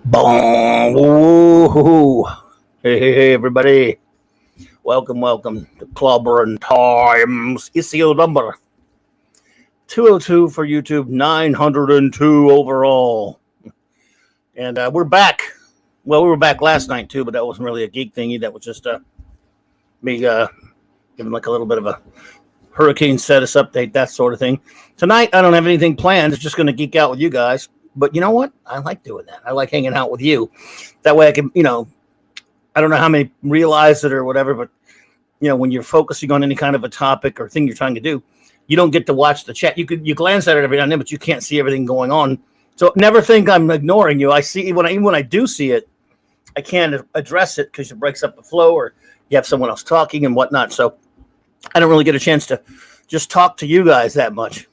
Boom. Woo-hoo. Hey, everybody. Welcome to Clobberin Times. ISO number 202 for YouTube, 902 overall. And we're back. Well, we were back last night, too, but that wasn't really a geek thingy. That was just me giving like a little bit of a hurricane status update, that sort of thing. Tonight, I don't have anything planned. It's just going to geek out with you guys. But you know what? I like doing that. I like hanging out with you. That way I can, I don't know how many realize it or whatever, but, when you're focusing on any kind of a topic or thing you're trying to do, you don't get to watch the chat. You glance at it every now and then, but you can't see everything going on. So never think I'm ignoring you. I see when I do see it, I can't address it because it breaks up the flow or you have someone else talking and whatnot. So I don't really get a chance to just talk to you guys that much.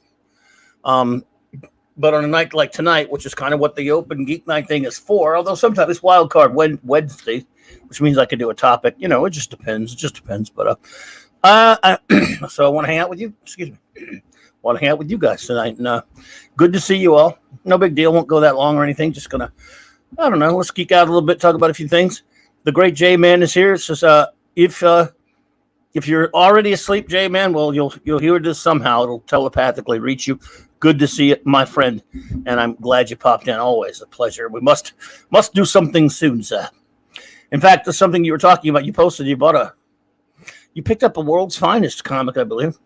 But on a night like tonight, which is kind of what the open geek night thing is for, although sometimes it's wild card Wednesday, which means I could do a topic. It just depends. But so I want to hang out with you. Excuse me. Want to hang out with you guys tonight. And good to see you all. No big deal. Won't go that long or anything. Just gonna, I don't know. Let's geek out a little bit. Talk about a few things. The great J Man is here. It says if you're already asleep, J Man, well, you'll hear this somehow. It'll telepathically reach you. Good to see you, my friend, and I'm glad you popped in. Always a pleasure. We must do something soon, sir. In fact, there's something you were talking about. You posted you picked up a World's Finest comic, I believe,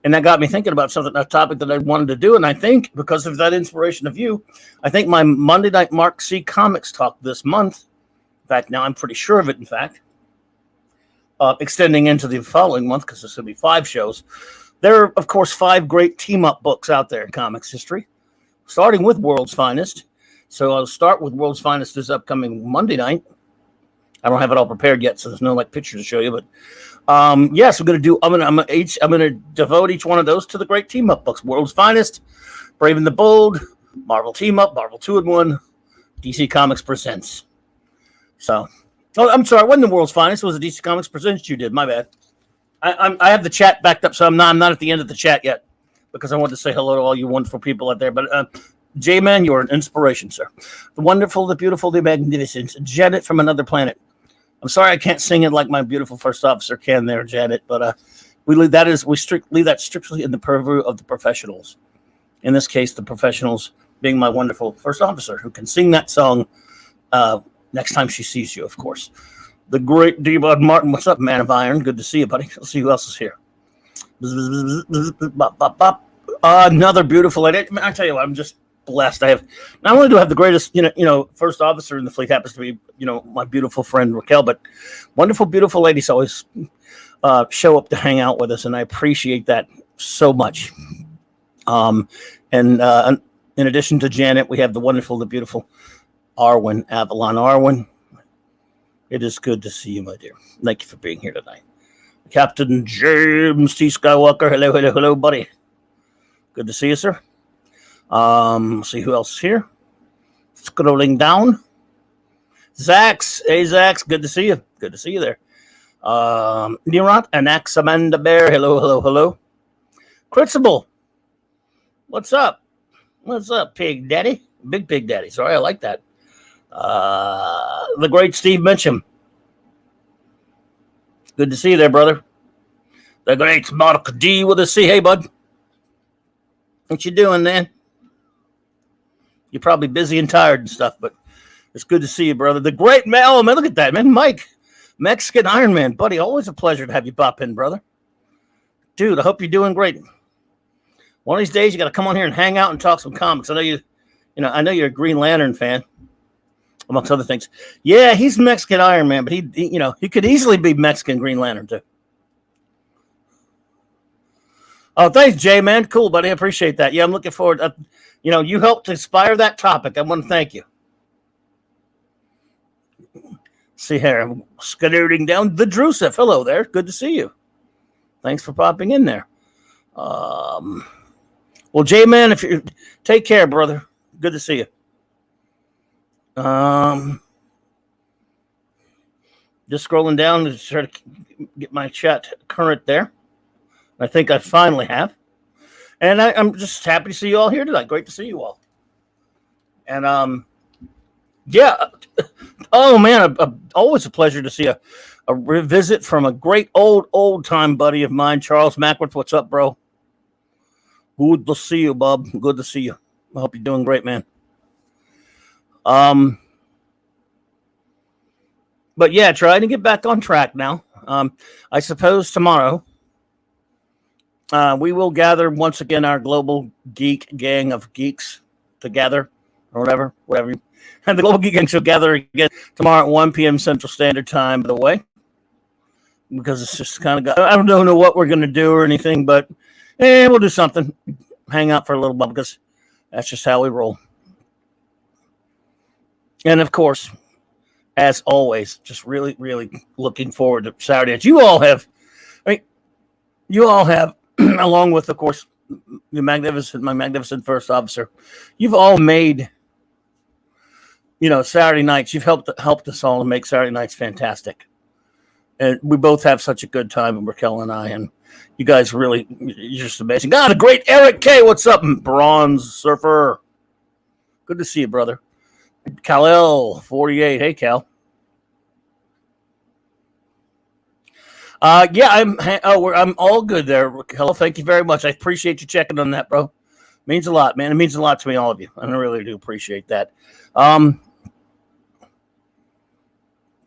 and that got me thinking about a topic that I wanted to do. And I think because of that inspiration of you, I think my Monday Night Mark C Comics talk this month. In fact, now I'm pretty sure of it. In fact, extending into the following month because there's going to be 5 shows. There are, of course, 5 great team-up books out there in comics history, starting with World's Finest. So I'll start with World's Finest this upcoming Monday night. I don't have it all prepared yet, so there's no pictures to show you. But yes, I'm gonna devote each one of those to the great team-up books: World's Finest, Brave and the Bold, Marvel Team-Up, Marvel 2-in-1, DC Comics Presents. So, I'm sorry, it wasn't the World's Finest. It was the DC Comics Presents you did. My bad. I have the chat backed up, so I'm not at the end of the chat yet because I want to say hello to all you wonderful people out there. But J-Man, you're an inspiration, sir. The wonderful, the beautiful, the magnificent Janet from another planet. I'm sorry I can't sing it like my beautiful first officer can there, Janet, but we leave that strictly in the purview of the professionals. In this case, the professionals being my wonderful first officer who can sing that song next time she sees you, of course. The great D-Bud Martin. What's up, man of iron? Good to see you, buddy. Let's see who else is here. Another beautiful lady. I tell you what, I'm just blessed. I have not only do I have the greatest, first officer in the fleet happens to be, my beautiful friend Raquel, but wonderful, beautiful ladies always show up to hang out with us, and I appreciate that so much. And in addition to Janet, we have the wonderful, the beautiful Avalon Arwen. It is good to see you, my dear. Thank you for being here tonight. Captain James T. Skywalker. Hello, buddy. Good to see you, sir. See who else is here. Scrolling down. Zax. Hey, Zax. Good to see you. Good to see you there. Nirant and Amanda Bear. Hello. Crucible. What's up? Pig Daddy? Big Pig Daddy. Sorry, I like that. The great Steve Mitchum. Good to see you there, brother. The great Mark D with a C. Hey, bud. What you doing, man? You're probably busy and tired and stuff, but it's good to see you, brother. The great man. Look at that, man. Mike, Mexican Iron Man, buddy. Always a pleasure to have you pop in, brother. Dude, I hope you're doing great. One of these days, you got to come on here and hang out and talk some comics. I know you're a Green Lantern fan, amongst other things. Yeah, he's Mexican Iron Man, but he could easily be Mexican Green Lantern too. Oh, thanks, Jay, man. Cool, buddy. I appreciate that. Yeah, I'm looking forward. You helped inspire that topic. I want to thank you. See here, I'm scooting down the Drusif. Hello there. Good to see you. Thanks for popping in there. Well, Jay, man, if you take care, brother. Good to see you. Just scrolling down to try to get my chat current there. I think I finally have. And I'm just happy to see you all here tonight. Great to see you all. And Yeah. Oh man, always a pleasure to see a revisit from a great old time buddy of mine, Charles Mackworth. What's up, bro? Good to see you, Bob. Good to see you. I hope you're doing great, man. Um, but yeah, trying to get back on track now. I suppose tomorrow we will gather once again our global geek gang of geeks together, or whatever. And the global geek gang shall gather again tomorrow at 1 p.m. Central Standard Time. By the way, because it's just kind of I don't know what we're gonna do or anything, but we'll do something. Hang out for a little while because that's just how we roll. And of course, as always, just really, really looking forward to Saturday. You all have, along with, of course, my magnificent first officer, you've all made, Saturday nights. You've helped us all to make Saturday nights fantastic. And we both have such a good time, Raquel and I, and you guys really, you're just amazing. The great Eric K. What's up, Bronze Surfer? Good to see you, brother. Kal-El 48. Hey, Cal. I'm all good there, Raquel. Thank you very much. I appreciate you checking on that, bro. Means a lot, man. It means a lot to me, all of you. I really do appreciate that.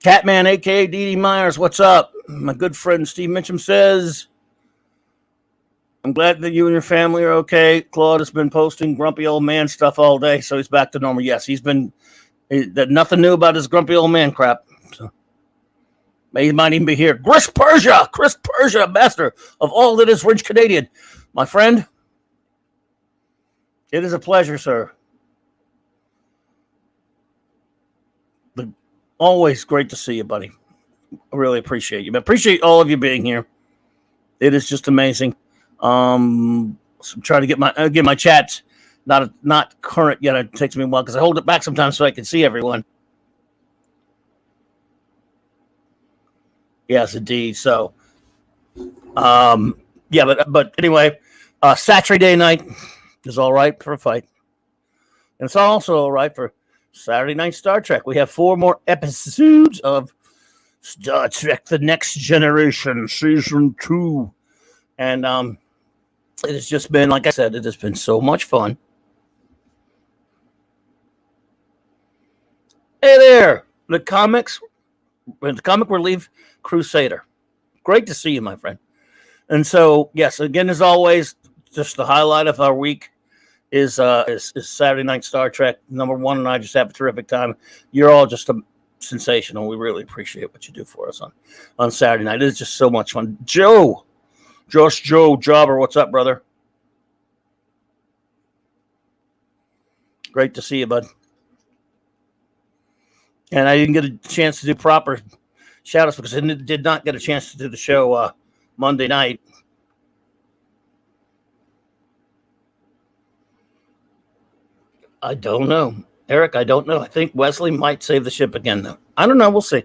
Catman, a.k.a. Dee Myers, what's up? My good friend Steve Mitchum says, I'm glad that you and your family are okay. Claude has been posting grumpy old man stuff all day, so he's back to normal. Yes, nothing new about his grumpy old man crap. So, he might even be here. Chris Persia, master of all that is rich Canadian. My friend, it is a pleasure, sir. Always great to see you, buddy. I really appreciate you. I appreciate all of you being here. It is just amazing. So I'm trying to get my chats not current yet. It takes me a while because I hold it back sometimes so I can see everyone. Yes, indeed. So, but anyway, Saturday night is all right for a fight, and it's also all right for Saturday Night Star Trek. We have 4 more episodes of Star Trek: The Next Generation Season 2, and it has just been, like I said, it has been so much fun. Hey there, the comic relief crusader. Great to see you, my friend. And so, yes, again, as always, just the highlight of our week is Saturday Night Star Trek. Number one, and I just have a terrific time. You're all just sensational. We really appreciate what you do for us on Saturday night. It is just so much fun. Joe Jobber, what's up, brother? Great to see you, bud. And I didn't get a chance to do proper shout-outs because I did not get a chance to do the show Monday night. I don't know. Eric, I don't know. I think Wesley might save the ship again, though. I don't know. We'll see.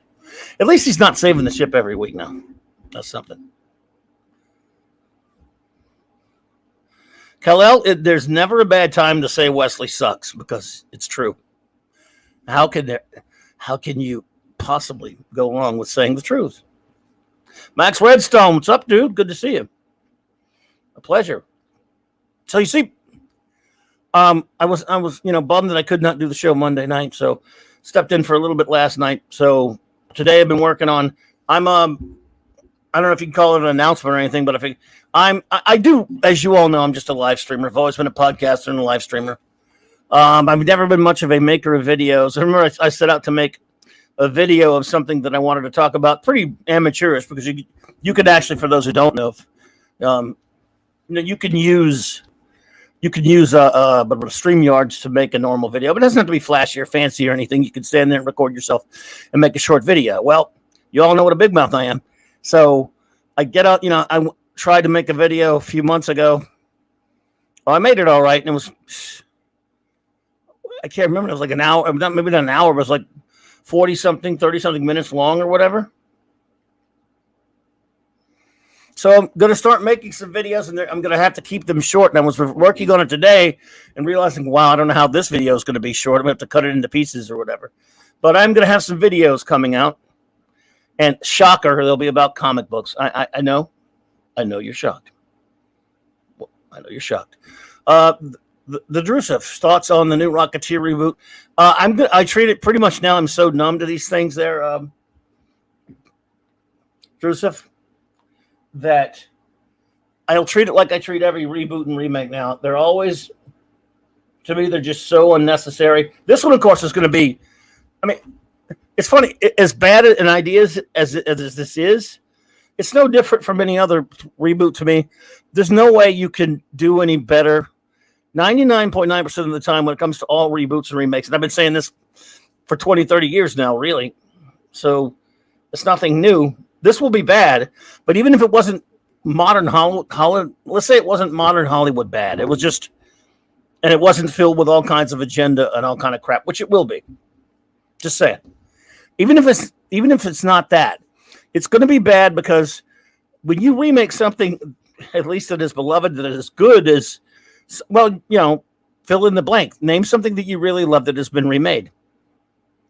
At least he's not saving the ship every week now. That's something. Kal-El, there's never a bad time to say Wesley sucks because it's true. How can you possibly go wrong with saying the truth? Max Redstone, what's up, dude? Good to see you. A pleasure. So you see, I was bummed that I could not do the show Monday night, so stepped in for a little bit last night. So today I've been working on. I don't know if you can call it an announcement or anything, but I do, as you all know, I'm just a live streamer. I've always been a podcaster and a live streamer. I've never been much of a maker of videos. I remember I set out to make a video of something that I wanted to talk about, pretty amateurish, because you could actually, for those who don't know, you can use StreamYards to make a normal video, but it doesn't have to be flashy or fancy or anything. You can stand there and record yourself and make a short video. Well, you all know what a big mouth I am. So I get out, I tried to make a video a few months ago. Well, I made it all right. And it was, I can't remember. It was like an hour, maybe not an hour, but it was like 30 something minutes long or whatever. So I'm going to start making some videos, and I'm going to have to keep them short. And I was working on it today and realizing, wow, I don't know how this video is going to be short. I'm going to have to cut it into pieces or whatever. But I'm going to have some videos coming out. And shocker, they'll be about comic books. I know. I know you're shocked. Well, I know you're shocked. The Drusif, thoughts on the new Rocketeer reboot? I treat it pretty much now. I'm so numb to these things there, Drusif, that I'll treat it like I treat every reboot and remake now. They're always, to me, they're just so unnecessary. This one, of course, is going to be, I mean, it's funny, as bad an idea as this is, it's no different from any other reboot to me. There's no way you can do any better 99.9% of the time when it comes to all reboots and remakes. And I've been saying this for 20, 30 years now, really. So it's nothing new. This will be bad, but even if it wasn't modern Hollywood, let's say it wasn't modern Hollywood bad. It was just, and it wasn't filled with all kinds of agenda and all kind of crap, which it will be. Just saying. Even if it's not that, it's going to be bad because when you remake something, at least that is beloved, that is good, is, well, you know, fill in the blank. Name something that you really love that has been remade.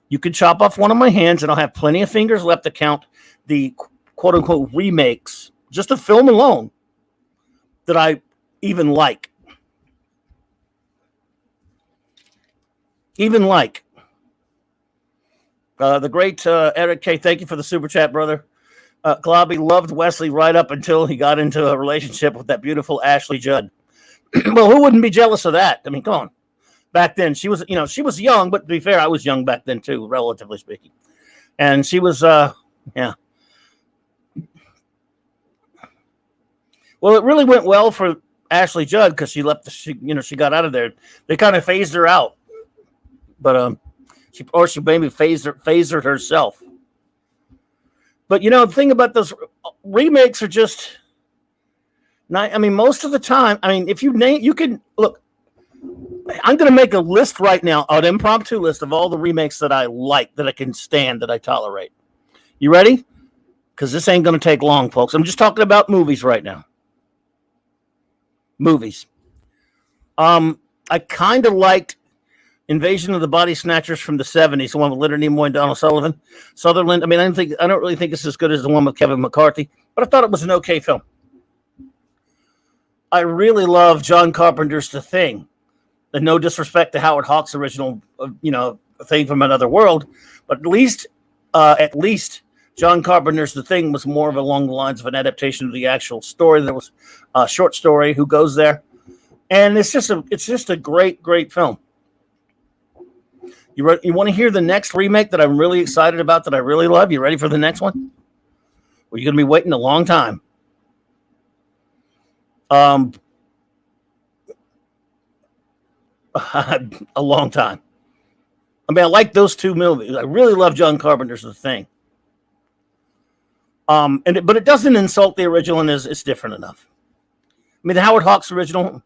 You could chop off one of my hands, and I'll have plenty of fingers left to count the quote-unquote remakes, just a film alone, that I even like. Even like. The great Eric K., thank you for the super chat, brother. Clobby loved Wesley right up until he got into a relationship with that beautiful Ashley Judd. Well, who wouldn't be jealous of that? I mean, come on. Back then, she was young, but to be fair, I was young back then too, relatively speaking. And she was, yeah. Well, it really went well for Ashley Judd because she got out of there. They kind of phased her out, but she maybe phased herself. But the thing about those remakes are just not. I mean, most of the time, if you can look. I'm going to make a list right now, an impromptu list of all the remakes that I like, that I can stand, that I tolerate. You ready? Because this ain't going to take long, folks. I'm just talking about movies right now. Movies. I kind of liked Invasion of the Body Snatchers from the 70s, the one with Leonard Nimoy and Donald Sutherland. I don't really think it's as good as the one with Kevin McCarthy, but I thought it was an okay film. I really love John Carpenter's The Thing. And no disrespect to Howard Hawks' original, Thing from Another World, but at least John Carpenter's The Thing was more of along the lines of an adaptation of the actual story. There was a short story, Who Goes There, and it's just a great, great film. You want to hear the next remake that I'm really excited about, that I really love? You ready for the next one? Well, you're going to be waiting a long time. A long time. I like those two movies. I really love John Carpenter's The Thing. But it doesn't insult the original, and it's different enough. The Howard Hawks original,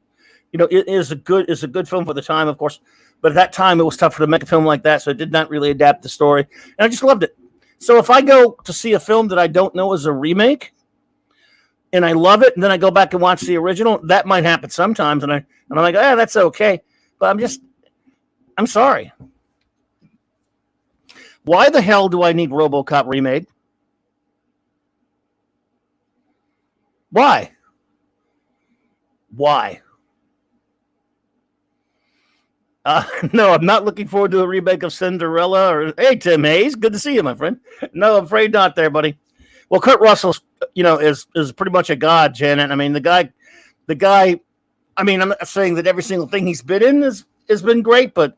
it is a good film for the time, of course. But at that time, it was tougher to make a film like that, so it did not really adapt the story. And I just loved it. So if I go to see a film that I don't know is a remake, and I love it, and then I go back and watch the original, that might happen sometimes, and I'm like, that's okay. But I'm sorry. Why the hell do I need RoboCop remade? Why? No, I'm not looking forward to a remake of Cinderella. Hey, Tim Hayes, good to see you, my friend. No, I'm afraid not there, buddy. Well, Kurt Russell, is pretty much a god, Janet. The guy. I'm not saying that every single thing he's been in has been great, but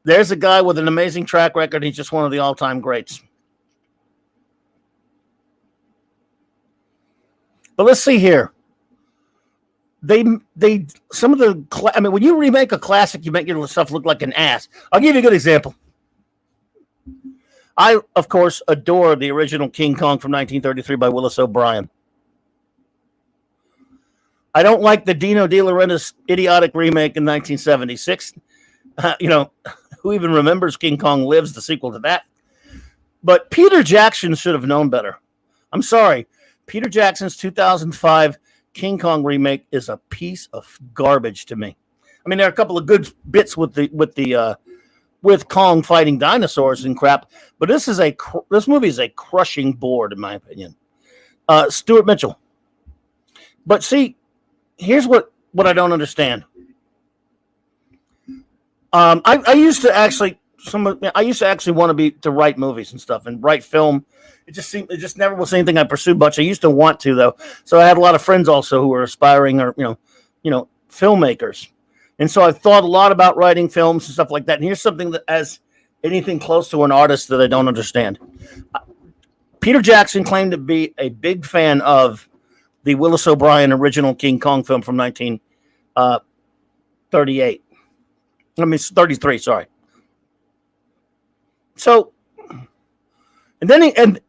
there's a guy with an amazing track record. He's just one of the all-time greats. But let's see here. When you remake a classic, you make your stuff look like an ass. I'll give you a good example. I, of course, adore the original King Kong from 1933 by Willis O'Brien. I don't like the Dino De Laurentiis idiotic remake in 1976. Who even remembers King Kong Lives, the sequel to that? But Peter Jackson should have known better. I'm sorry. Peter Jackson's 2005 King Kong remake is a piece of garbage to me. I mean, there are a couple of good bits with Kong fighting dinosaurs and crap, but this movie is a crushing bore, in my opinion. Stuart Mitchell. But see, here's what I don't understand. I used to actually want to write movies and stuff and write film. It just never was anything I pursued much. I used to want to, though. So I had a lot of friends also who were aspiring or filmmakers. And so I've thought a lot about writing films and stuff like that. And here's something that as anything close to an artist that I don't understand. Peter Jackson claimed to be a big fan of the Willis O'Brien original King Kong film from 1938. 33, sorry. So, and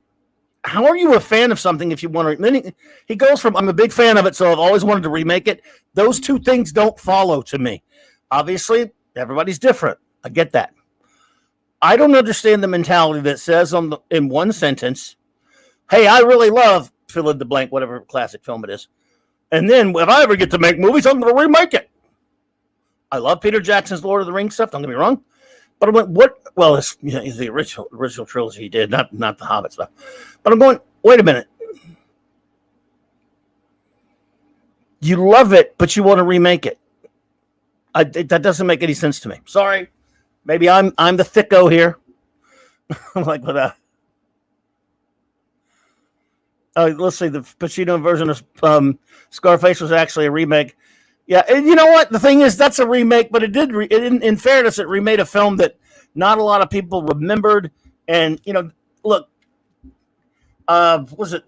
how are you a fan of something if you want to? Then he goes from, I'm a big fan of it, so I've always wanted to remake it. Those two things don't follow to me. Obviously, everybody's different. I get that. I don't understand the mentality that says in one sentence, hey, I really love fill in the blank, whatever classic film it is. And then if I ever get to make movies, I'm going to remake it. I love Peter Jackson's Lord of the Rings stuff. Don't get me wrong. But I'm like, what? Well, it's the original trilogy he did, not the Hobbit stuff. But I'm going, wait a minute. You love it, but you want to remake it. That doesn't make any sense to me. Sorry. Maybe I'm the thicko here. I'm like, let's see, the Pacino version of Scarface was actually a remake. Yeah, and you know what? The thing is, that's a remake, but in fairness, it remade a film that not a lot of people remembered. And, look, was it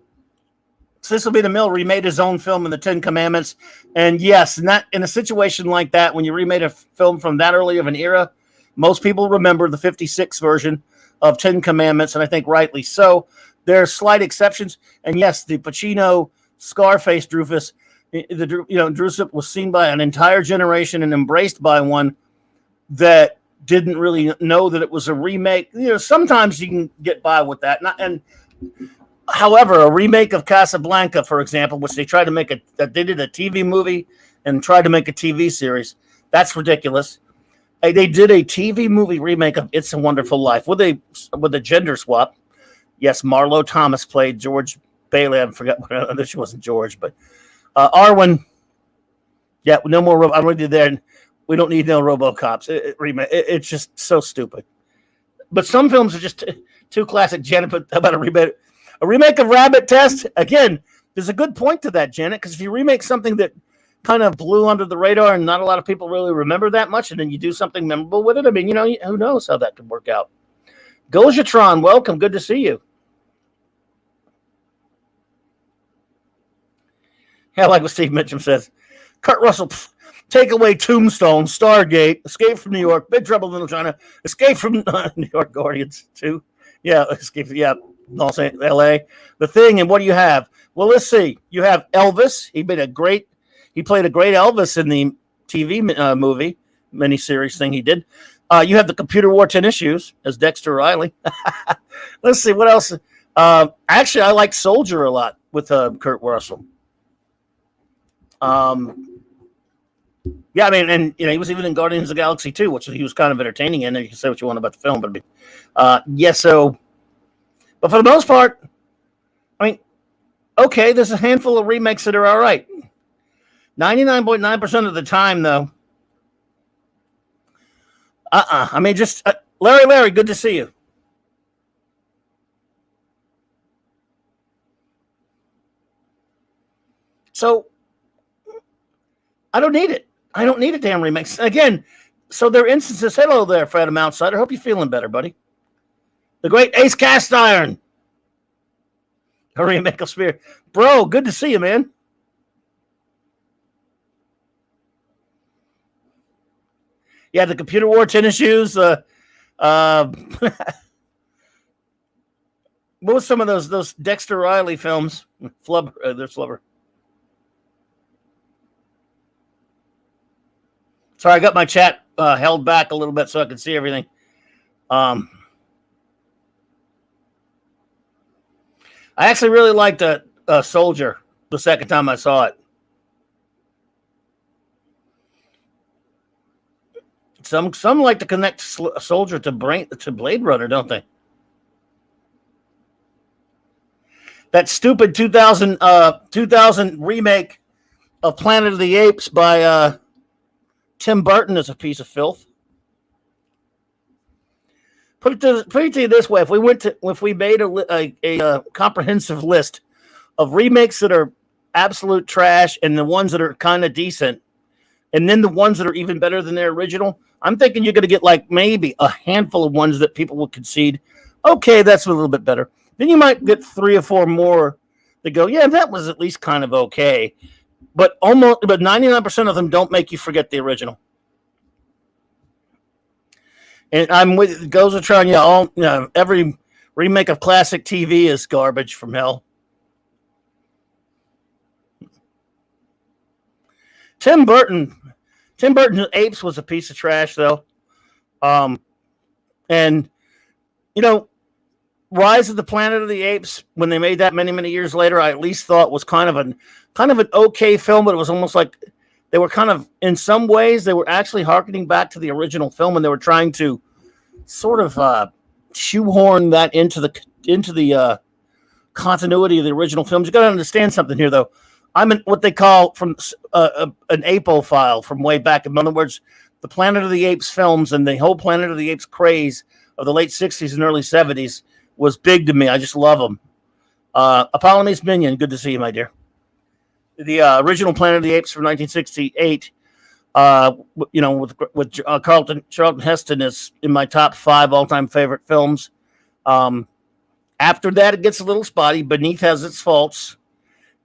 Cecil B. DeMille remade his own film in the Ten Commandments. And yes, not in a situation like that, when you remade a film from that early of an era, most people remember the 56 version of Ten Commandments, and I think rightly so. There are slight exceptions. And yes, the Pacino Scarface Dreyfus, Drusip was seen by an entire generation and embraced by one that didn't really know that it was a remake. Sometimes you can get by with that. However, a remake of Casablanca, for example, which they tried to make they did a TV movie and tried to make a TV series. That's ridiculous. They did a TV movie remake of It's a Wonderful Life with a gender swap. Yes, Marlo Thomas played George Bailey. I forgot. She wasn't George, but Arwen. Yeah, no more. I'm already there. We don't need no RoboCops. It's just so stupid. But some films are just too classic. Janet, but how about a remake? A remake of Rabbit Test? Again, there's a good point to that, Janet, because if you remake something that kind of blew under the radar and not a lot of people really remember that much, and then you do something memorable with it, I mean, who knows how that could work out. Gojatron, welcome. Good to see you. Yeah, like what Steve Mitchum says. Kurt Russell, take away Tombstone, Stargate, Escape from New York, Big Trouble in Little China, Escape from New York Guardians 2. Yeah, Los Angeles, L.A. The Thing, and what do you have? Well, let's see. You have Elvis. He played a great Elvis in the TV movie miniseries thing he did. You have the Computer Wore 10 Issues as Dexter Riley. Let's see what else. Actually, I like Soldier a lot with Kurt Russell. Yeah, I mean, and he was even in Guardians of the Galaxy 2, which he was kind of entertaining in. And you can say what you want about the film, but but for the most part, I mean, okay, there's a handful of remakes that are all right. 99.9% of the time, though. I mean, just Larry, good to see you. So I don't need it. I don't need a damn remix. Again, so there are instances. Hello there, Fred, I'm outsider. Hope you're feeling better, buddy. The great Ace Cast Iron. A remake of Spear. Bro, good to see you, man. Yeah, the Computer Wore Tennis Shoes. What was some of those Dexter Riley films? Flubber. There's Flubber. Sorry, I got my chat held back a little bit so I could see everything. I actually really liked Soldier the second time I saw it. Some like to connect Soldier to Blade Runner, don't they? That stupid 2000 remake of Planet of the Apes by Tim Burton is a piece of filth. Put it to you this way: if we made a comprehensive list of remakes that are absolute trash and the ones that are kind of decent, and then the ones that are even better than their original, I'm thinking you're going to get like maybe a handful of ones that people will concede, okay, that's a little bit better. Then you might get 3 or 4 more that go, yeah, that was at least kind of okay. But 99% of them don't make you forget the original. And I'm with goes to trying, every remake of classic TV is garbage from hell. Tim Burton's Apes was a piece of trash, though. And Rise of the Planet of the Apes, when they made that many, many years later, I at least thought was kind of an okay film, but it was almost like they were kind of, in some ways, they were actually hearkening back to the original film, and they were trying to sort of shoehorn that into the continuity of the original films. You got to understand something here, though. I'm what they call from an apophile from way back. In other words, the Planet of the Apes films and the whole Planet of the Apes craze of the late 60s and early 70s was big to me. I just love them. Apollonius Minion, good to see you, my dear. The original Planet of the Apes from 1968, with Charlton Heston is in my top 5 all-time favorite films. After that, it gets a little spotty. Beneath has its faults.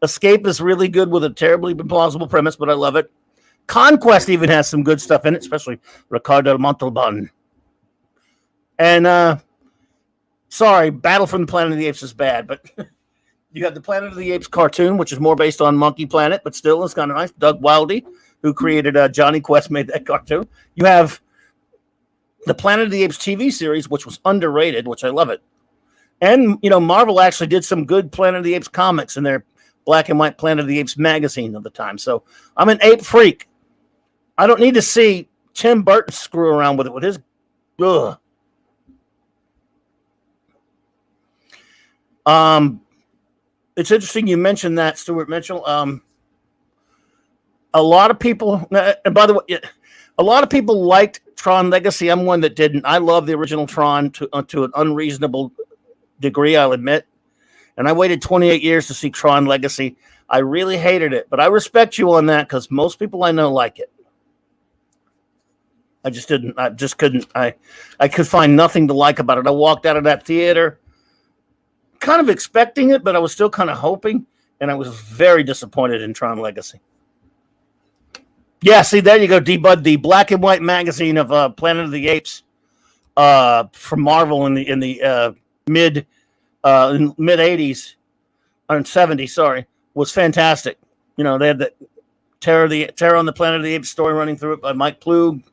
Escape is really good with a terribly implausible premise, but I love it. Conquest even has some good stuff in it, especially Ricardo Montalban. And sorry, Battle from the Planet of the Apes is bad, but you got the Planet of the Apes cartoon, which is more based on Monkey Planet, but still it's kind of nice. Doug Wildey, who created Johnny Quest, made that cartoon. You have the Planet of the Apes TV series, which was underrated, which I love it. And, Marvel actually did some good Planet of the Apes comics in their black and white Planet of the Apes magazine of the time. So I'm an ape freak. I don't need to see Tim Burton screw around with it with his. Ugh. It's interesting you mentioned that, Stuart Mitchell. A lot of people, and by the way, a lot of people liked Tron Legacy. I'm one that didn't. I love the original Tron to an unreasonable degree, I'll admit. And I waited 28 years to see Tron Legacy. I really hated it, but I respect you on that because most people I know like it. I just didn't. I just couldn't. I could find nothing to like about it. I walked out of that theater kind of expecting it, but I was still kind of hoping, and I was very disappointed in Tron Legacy. Yeah, see, there you go, D-Bud, the black and white magazine of Planet of the Apes from Marvel in the mid 80s or 70s, sorry, was fantastic. They had the Terror on the Planet of the Apes story running through it by Mike Ploog.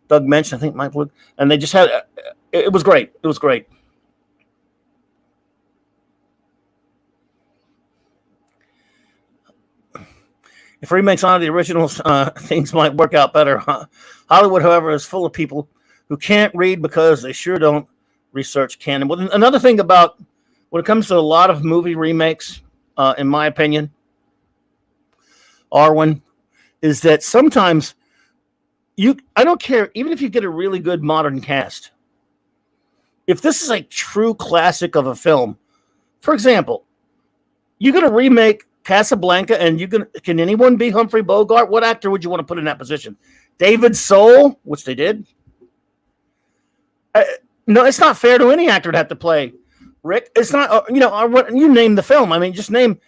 Doug mentioned, I think, Mike Ploog. And they just had it was great. It was great. If remakes honor the originals, things might work out better. Hollywood, however, is full of people who can't read because they sure don't research canon. Well, another thing about when it comes to a lot of movie remakes, in my opinion, Arwen, is that sometimes I don't care, even if you get a really good modern cast. If this is a true classic of a film, for example, you're going to remake Casablanca, and can anyone be Humphrey Bogart? What actor would you want to put in that position? David Soul, which they did. No, it's not fair to any actor to have to play Rick. It's not. You name the film. I mean, just name.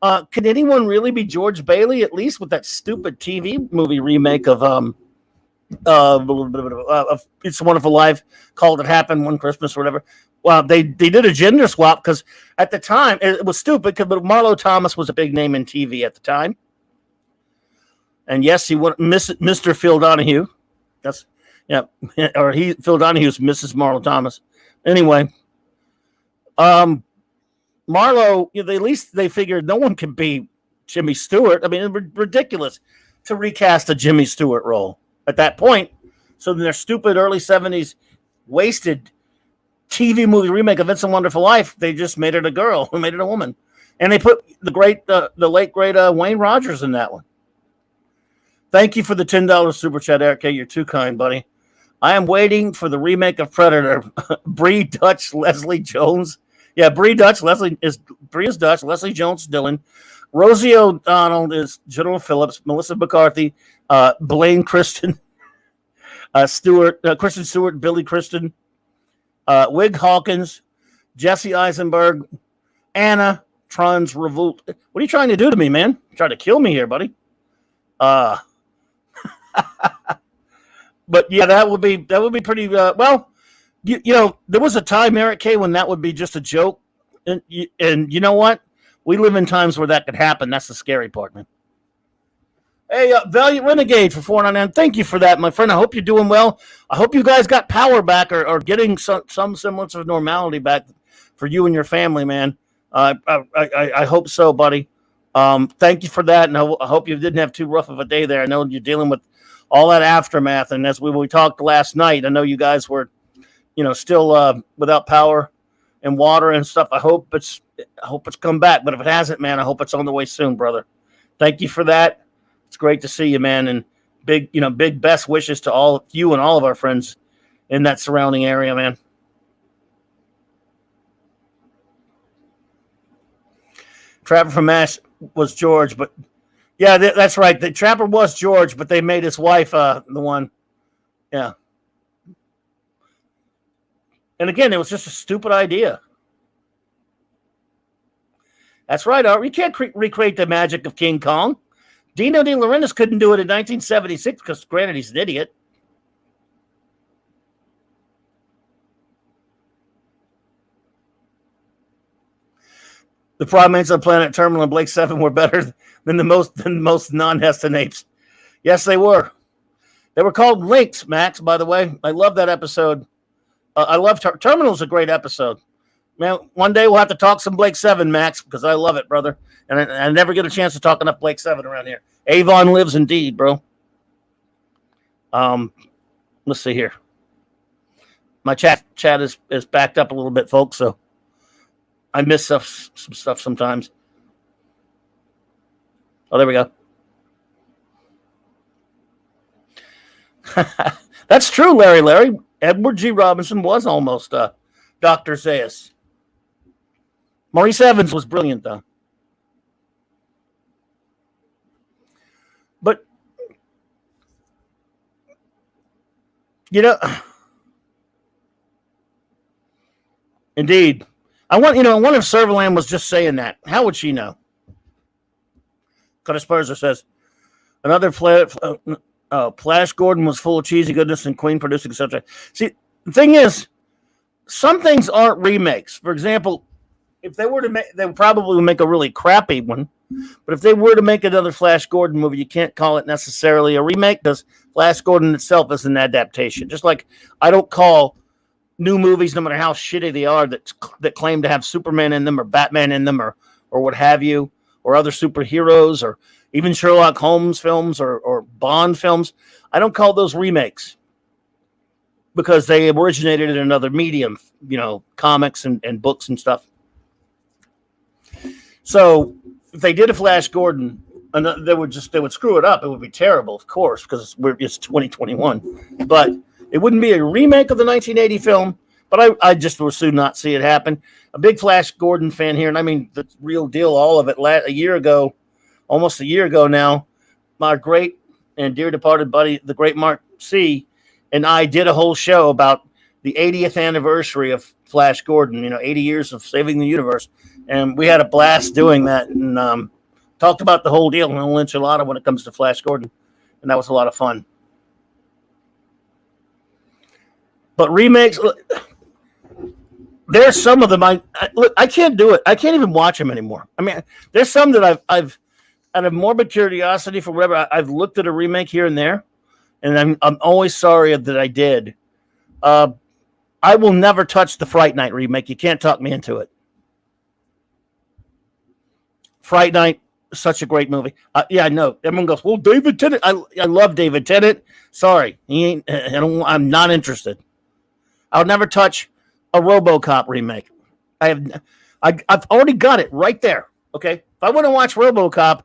Can anyone really be George Bailey? At least with that stupid TV movie remake of It's a Wonderful Life, Called It Happened One Christmas or whatever. Well, they did a gender swap because at the time it was stupid, but Marlo Thomas was a big name in TV at the time. And yes, he went Mr. Phil Donahue. That's Phil Donahue's Mrs. Marlo Thomas. Anyway, Marlowe, at least they figured no one can be Jimmy Stewart. I mean, it's ridiculous to recast a Jimmy Stewart role at that point. So in their stupid early 70s wasted TV movie remake of It's a Wonderful Life, they just made it a girl who made it a woman. And they put the late great Wayne Rogers in that one. Thank you for the $10 super chat, Eric. You're too kind, buddy. I am waiting for the remake of Predator. Bree Dutch, Leslie Jones. Yeah, Bree Dutch. Bree is Dutch. Leslie Jones, Dylan. Rosie O'Donnell is General Phillips. Melissa McCarthy. Blaine Kristen. Kristen Stewart. Billy Kristen. Wig Hawkins. Jesse Eisenberg. Anna Trons Revolt. What are you trying to do to me, man? You're trying to kill me here, buddy. But yeah, that would be pretty well. You know, there was a time, Eric K, when that would be just a joke, and you know what? We live in times where that could happen. That's the scary part, man. Hey, Valiant Renegade for 499. Thank you for that, my friend. I hope you're doing well. I hope you guys got power back or getting some semblance of normality back for you and your family, man. I hope so, buddy. Thank you for that, and I hope you didn't have too rough of a day there. I know you're dealing with all that aftermath, and as we talked last night, I know you guys were, still without power and water and stuff. I hope it's come back, but if it hasn't, man, I hope it's on the way soon, brother. Thank you for that. It's great to see you, man, and big best wishes to all you and all of our friends in that surrounding area, man. Trapper from Ash was George, but yeah, that's right. The Trapper was George, but they made his wife the one. Yeah. And again, it was just a stupid idea. That's right, Art. You can't recreate the magic of King Kong. Dino De Laurentiis couldn't do it in 1976 because, granted, he's an idiot. The primates on Planet Terminal and Blake 7 were better than most non-Heston apes. Yes, they were. They were called Lynx, Max, by the way. I love that episode. I love Terminal's a great episode. Man, one day we'll have to talk some Blake 7, Max, because I love it, brother. And I never get a chance to talk enough Blake 7 around here. Avon lives indeed, bro. Let's see here. My chat is backed up a little bit, folks, so I miss some stuff sometimes. Oh, there we go. That's true, Larry. Edward G. Robinson was almost Dr. Zaius. Maurice Evans was brilliant, though. But, indeed. I wonder if Servalan was just saying that. How would she know? Cutter Spurzer says, another Flash Gordon was full of cheesy goodness and Queen producing, etc. See, the thing is, some things aren't remakes. For example, if they were to make, they would probably make a really crappy one. But if they were to make another Flash Gordon movie, you can't call it necessarily a remake because Flash Gordon itself is an adaptation. Just like I don't call new movies, no matter how shitty they are, that claim to have Superman in them or Batman in them or what have you, or other superheroes or even Sherlock Holmes films or Bond films, I don't call those remakes because they originated in another medium, comics and books and stuff. So if they did a Flash Gordon, they would screw it up. It would be terrible, of course, because it's 2021. But it wouldn't be a remake of the 1980 film, but I just would soon not see it happen. A big Flash Gordon fan here, and I mean the real deal, all of it. Almost a year ago now, my great and dear departed buddy, the great Mark C., and I did a whole show about the 80th anniversary of Flash Gordon, 80 years of saving the universe. And we had a blast doing that and talked about the whole deal, and a whole enchilada when it comes to Flash Gordon. And that was a lot of fun. But remakes, there's some of them I can't do it. I can't even watch them anymore. I mean, there's some that I've out of morbid curiosity for whatever, I've looked at a remake here and there, and I'm always sorry that I did. I will never touch the Fright Night remake. You can't talk me into it. Fright Night, such a great movie. Yeah, I know. Everyone goes, well, David Tennant. I love David Tennant. Sorry, he ain't. I'm not interested. I would never touch a RoboCop remake. I've already got it right there. Okay, if I want to watch RoboCop,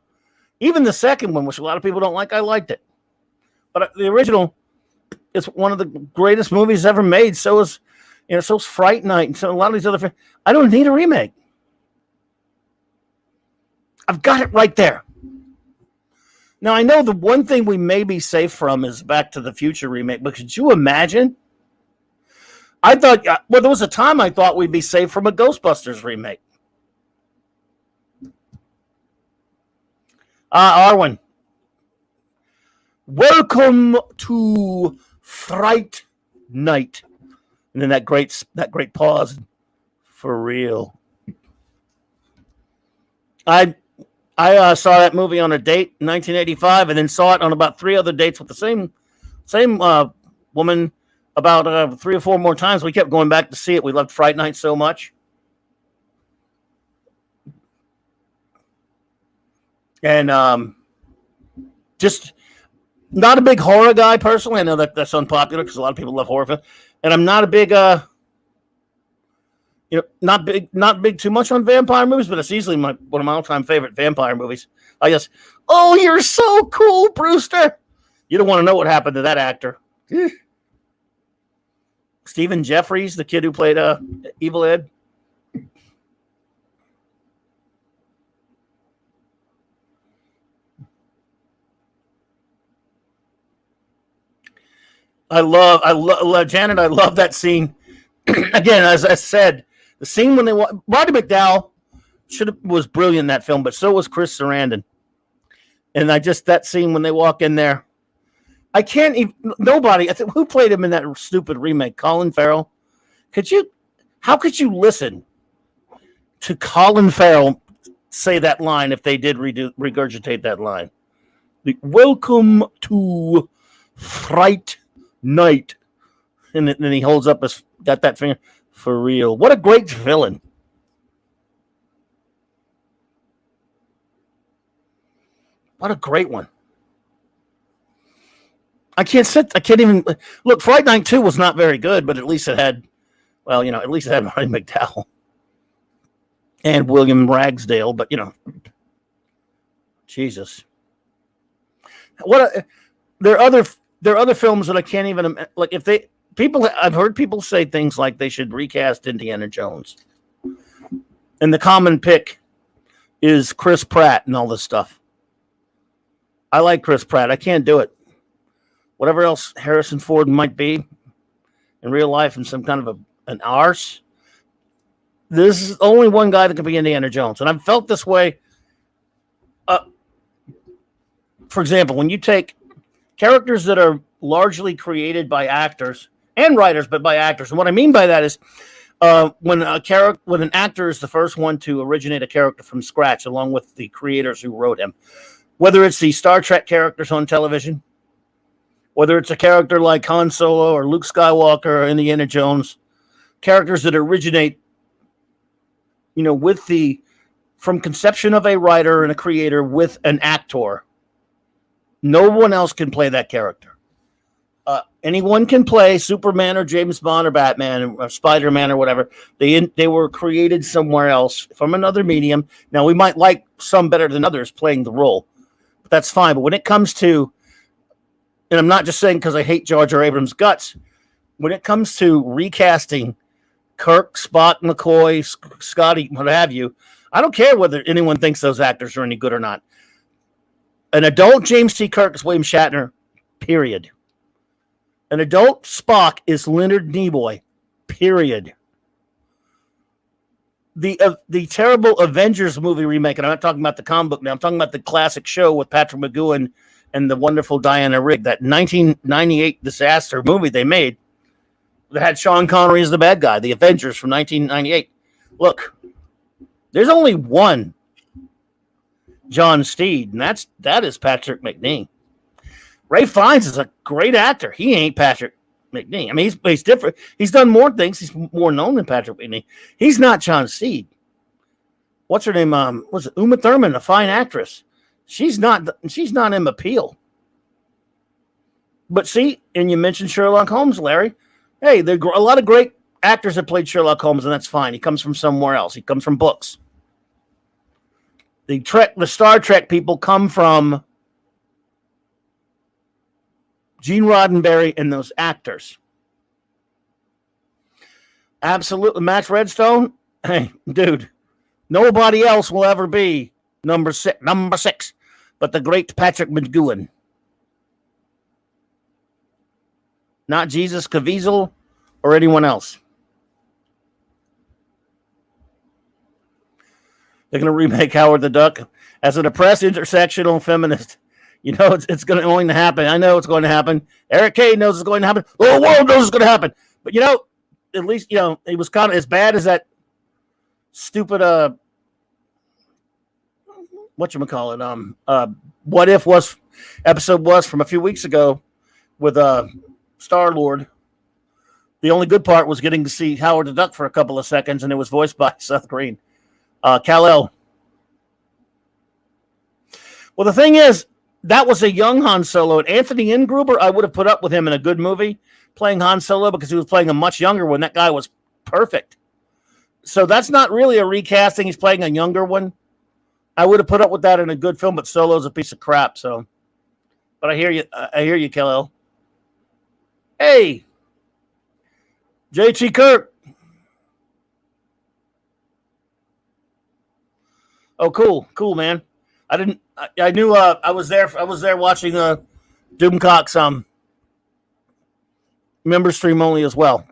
even the second one, which a lot of people don't like, I liked it. But the original is one of the greatest movies ever made. So is Fright Night, and so a lot of these other. I don't need a remake. I've got it right there. Now, I know the one thing we may be safe from is Back to the Future remake, but could you imagine? I thought, there was a time I thought we'd be safe from a Ghostbusters remake. Arwen, welcome to Fright Night. And then that great pause. For real. I saw that movie on a date in 1985, and then saw it on about 3 other dates with the same woman about 3 or 4 more times. We kept going back to see it. We loved Fright Night so much. And just not a big horror guy personally. I know that's unpopular because a lot of people love horror films. And I'm not a big not big too much on vampire movies, but it's easily one of my all-time favorite vampire movies. I guess, oh, you're so cool, Brewster. You don't want to know what happened to that actor. Stephen Jeffries, the kid who played Evil Ed. I love Janet. I love that scene. Again, as I said, the scene when Roddy McDowall was brilliant in that film, but so was Chris Sarandon. And that scene when they walk in there, I can't even. Nobody. Who played him in that stupid remake? Colin Farrell. How could you listen to Colin Farrell say that line if they did regurgitate that line? Welcome to Fright Night, and then he holds up got that finger. For real. What a great villain. What a great one. I can't even look. Fright Night 2 was not very good, but at least it had, Roddy McDowall and William Ragsdale, but Jesus. There are other films that I can't even, like, I've heard people say things like they should recast Indiana Jones. And the common pick is Chris Pratt and all this stuff. I like Chris Pratt. I can't do it. Whatever else Harrison Ford might be in real life and some kind of an arse, this is only one guy that could be Indiana Jones. And I've felt this way. For example, when you take characters that are largely created by actors and writers, but by actors. And what I mean by that is when an actor is the first one to originate a character from scratch, along with the creators who wrote him, whether it's the Star Trek characters on television, whether it's a character like Han Solo or Luke Skywalker or Indiana Jones, characters that originate, from conception of a writer and a creator with an actor. No one else can play that character. Anyone can play Superman or James Bond or Batman or Spider-Man or whatever. They were created somewhere else from another medium. Now, we might like some better than others playing the role, but that's fine. But when it comes to, and I'm not just saying because I hate Jar Jar Abrams' guts, when it comes to recasting Kirk, Spock, McCoy, Scotty, what have you, I don't care whether anyone thinks those actors are any good or not. An adult James T. Kirk is William Shatner, period. An adult Spock is Leonard Nimoy, period. The terrible Avengers movie remake, and I'm not talking about the comic book now, I'm talking about the classic show with Patrick McGowan and the wonderful Diana Rigg, that 1998 disaster movie they made that had Sean Connery as the bad guy, the Avengers from 1998. Look, there's only one John Steed, and that is Patrick McNee. Ray Fiennes is a great actor. He ain't Patrick McNee. I mean, he's different. He's done more things. He's more known than Patrick McNee. He's not John Steed. what's her name? Was it Uma Thurman, a fine actress? She's not Emma Peel. But see, and you mentioned Sherlock Holmes, Larry. Hey, there are a lot of great actors that played Sherlock Holmes, and that's fine. He comes from somewhere else. He comes from books. The Star Trek people come from Gene Roddenberry and those actors. Absolutely. Max Redstone, hey, dude, nobody else will ever be number six, but the great Patrick McGowan. Not Jesus Caviezel or anyone else. They're going to remake Howard the Duck as a depressed intersectional feminist. You know, it's going to happen. I know it's going to happen. Eric Kay knows it's going to happen. The whole world knows it's going to happen. But, you know, at least, you know, it was kind of as bad as that stupid, What If episode was from a few weeks ago with Star-Lord. The only good part was getting to see Howard the Duck for a couple of seconds, and it was voiced by Seth Green. Kal-El. Well, the thing is, that was a young Han Solo, and Anthony Ingruber, I would have put up with him in a good movie playing Han Solo because he was playing a much younger one. That guy was perfect. So that's not really a recasting. He's playing a younger one. I would have put up with that in a good film, but Solo's a piece of crap. So, but I hear you, Kal-El. Hey, J.T. Kirk. Oh, cool, man. I knew. I was there watching Doomcock's member stream only as well,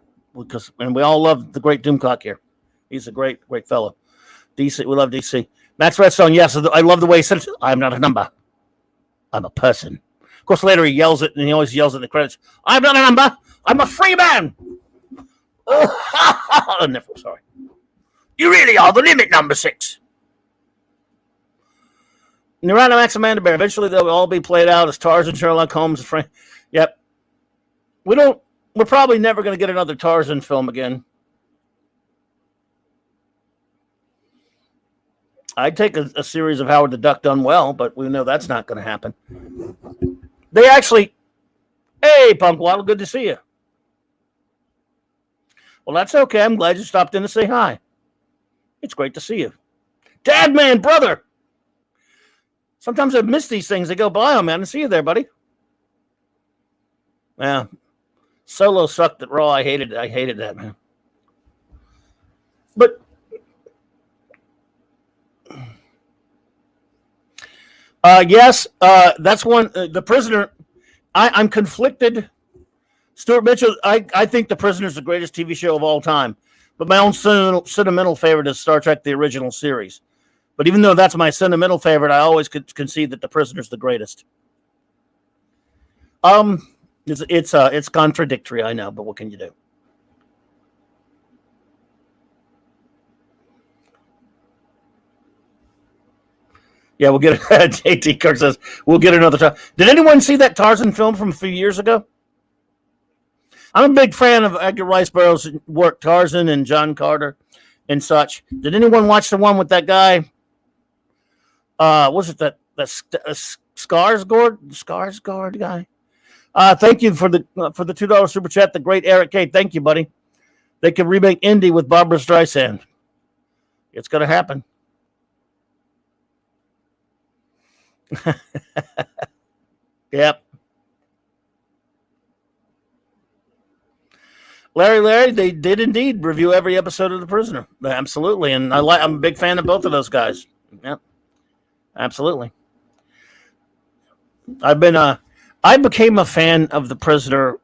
and we all love the great Doomcock here. He's a great fellow. DC, we love DC. Max Redstone, yes, I love the way he said, "I'm not a number, I'm a person." Of course, later he yells it, and he always yells it in the credits. "I'm not a number, I'm a free man." Oh, never. Sorry. You really are the limit, number 6. Neuronomax Amanda Bear. Eventually, they'll all be played out as Tarzan, Sherlock Holmes, and Frank. Yep. We're probably never going to get another Tarzan film again. I'd take a series of Howard the Duck done well, but we know that's not going to happen. They actually, hey, Punk Waddle, good to see you. Well, that's okay. I'm glad you stopped in to say hi. It's great to see you. Dad, man, brother. Sometimes I miss these things. They go by, oh, man. I see you there, buddy. Yeah. Solo sucked at Raw. I hated that, man. But yes, that's one. The Prisoner. I'm conflicted. Stuart Mitchell. I think The Prisoner is the greatest TV show of all time. But my own sentimental favorite is Star Trek: The Original Series. But even though that's my sentimental favorite, I always concede that The Prisoner is the greatest. It's contradictory, I know, but what can you do? Yeah, we'll get it. JT Kirk says we'll get another time. Did anyone see that Tarzan film from a few years ago? I'm a big fan of Edgar Rice Burroughs' work, Tarzan and John Carter and such. Did anyone watch the one with that guy? Was it that Skarsgård guy? Thank you for the $2 super chat. The great Eric K. Thank you, buddy. They can remake Indy with Barbra Streisand. It's going to happen. Yep. Larry, they did indeed review every episode of The Prisoner. Absolutely, and I'm a big fan of both of those guys. Yep. Absolutely. I became a fan of The Prisoner.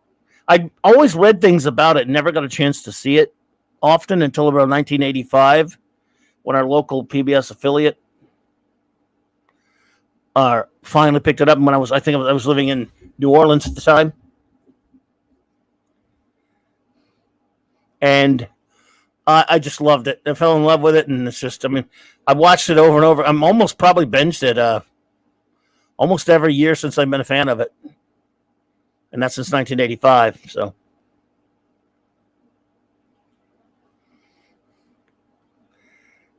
I always read things about it and never got a chance to see it often until around 1985 when our local PBS affiliate finally picked it up. And when I was living in New Orleans at the time. And I just loved it. I fell in love with it. And it's just, I watched it over and over. I'm almost probably binged it almost every year since I've been a fan of it. And that's since 1985. So.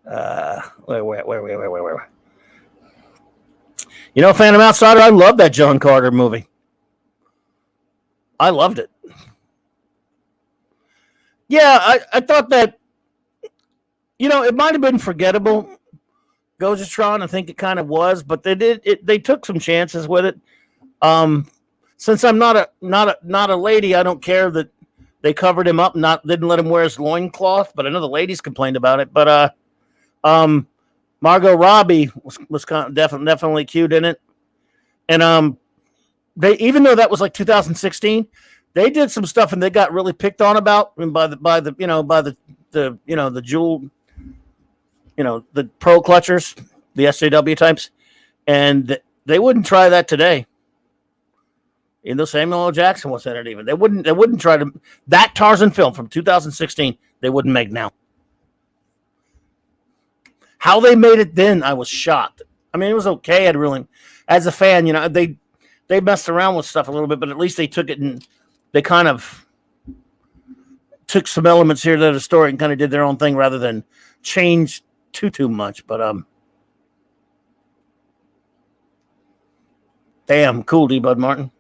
Where? You know, Phantom Outsider, I love that John Carter movie. I loved it. Yeah, I thought that, you know, it might have been forgettable, Gozatron. I think it kind of was, but they took some chances with it. Since I'm not a lady, I don't care that they covered him up, didn't let him wear his loincloth, but I know the ladies complained about it. But Margot Robbie was kind of definitely cute in it. And they, even though that was like 2016, they did some stuff and they got really picked on about by the jewel, the pro clutchers, the SJW types, and they wouldn't try that today. Even though Samuel L. Jackson was in it, even they wouldn't try to, that Tarzan film from 2016. They wouldn't make now. How they made it then, I was shocked. I mean, it was okay. I'd really, as a fan, they messed around with stuff a little bit, but at least they took it and they kind of took some elements here to the story and kind of did their own thing rather than change too much. But damn, cool, D. Bud Martin.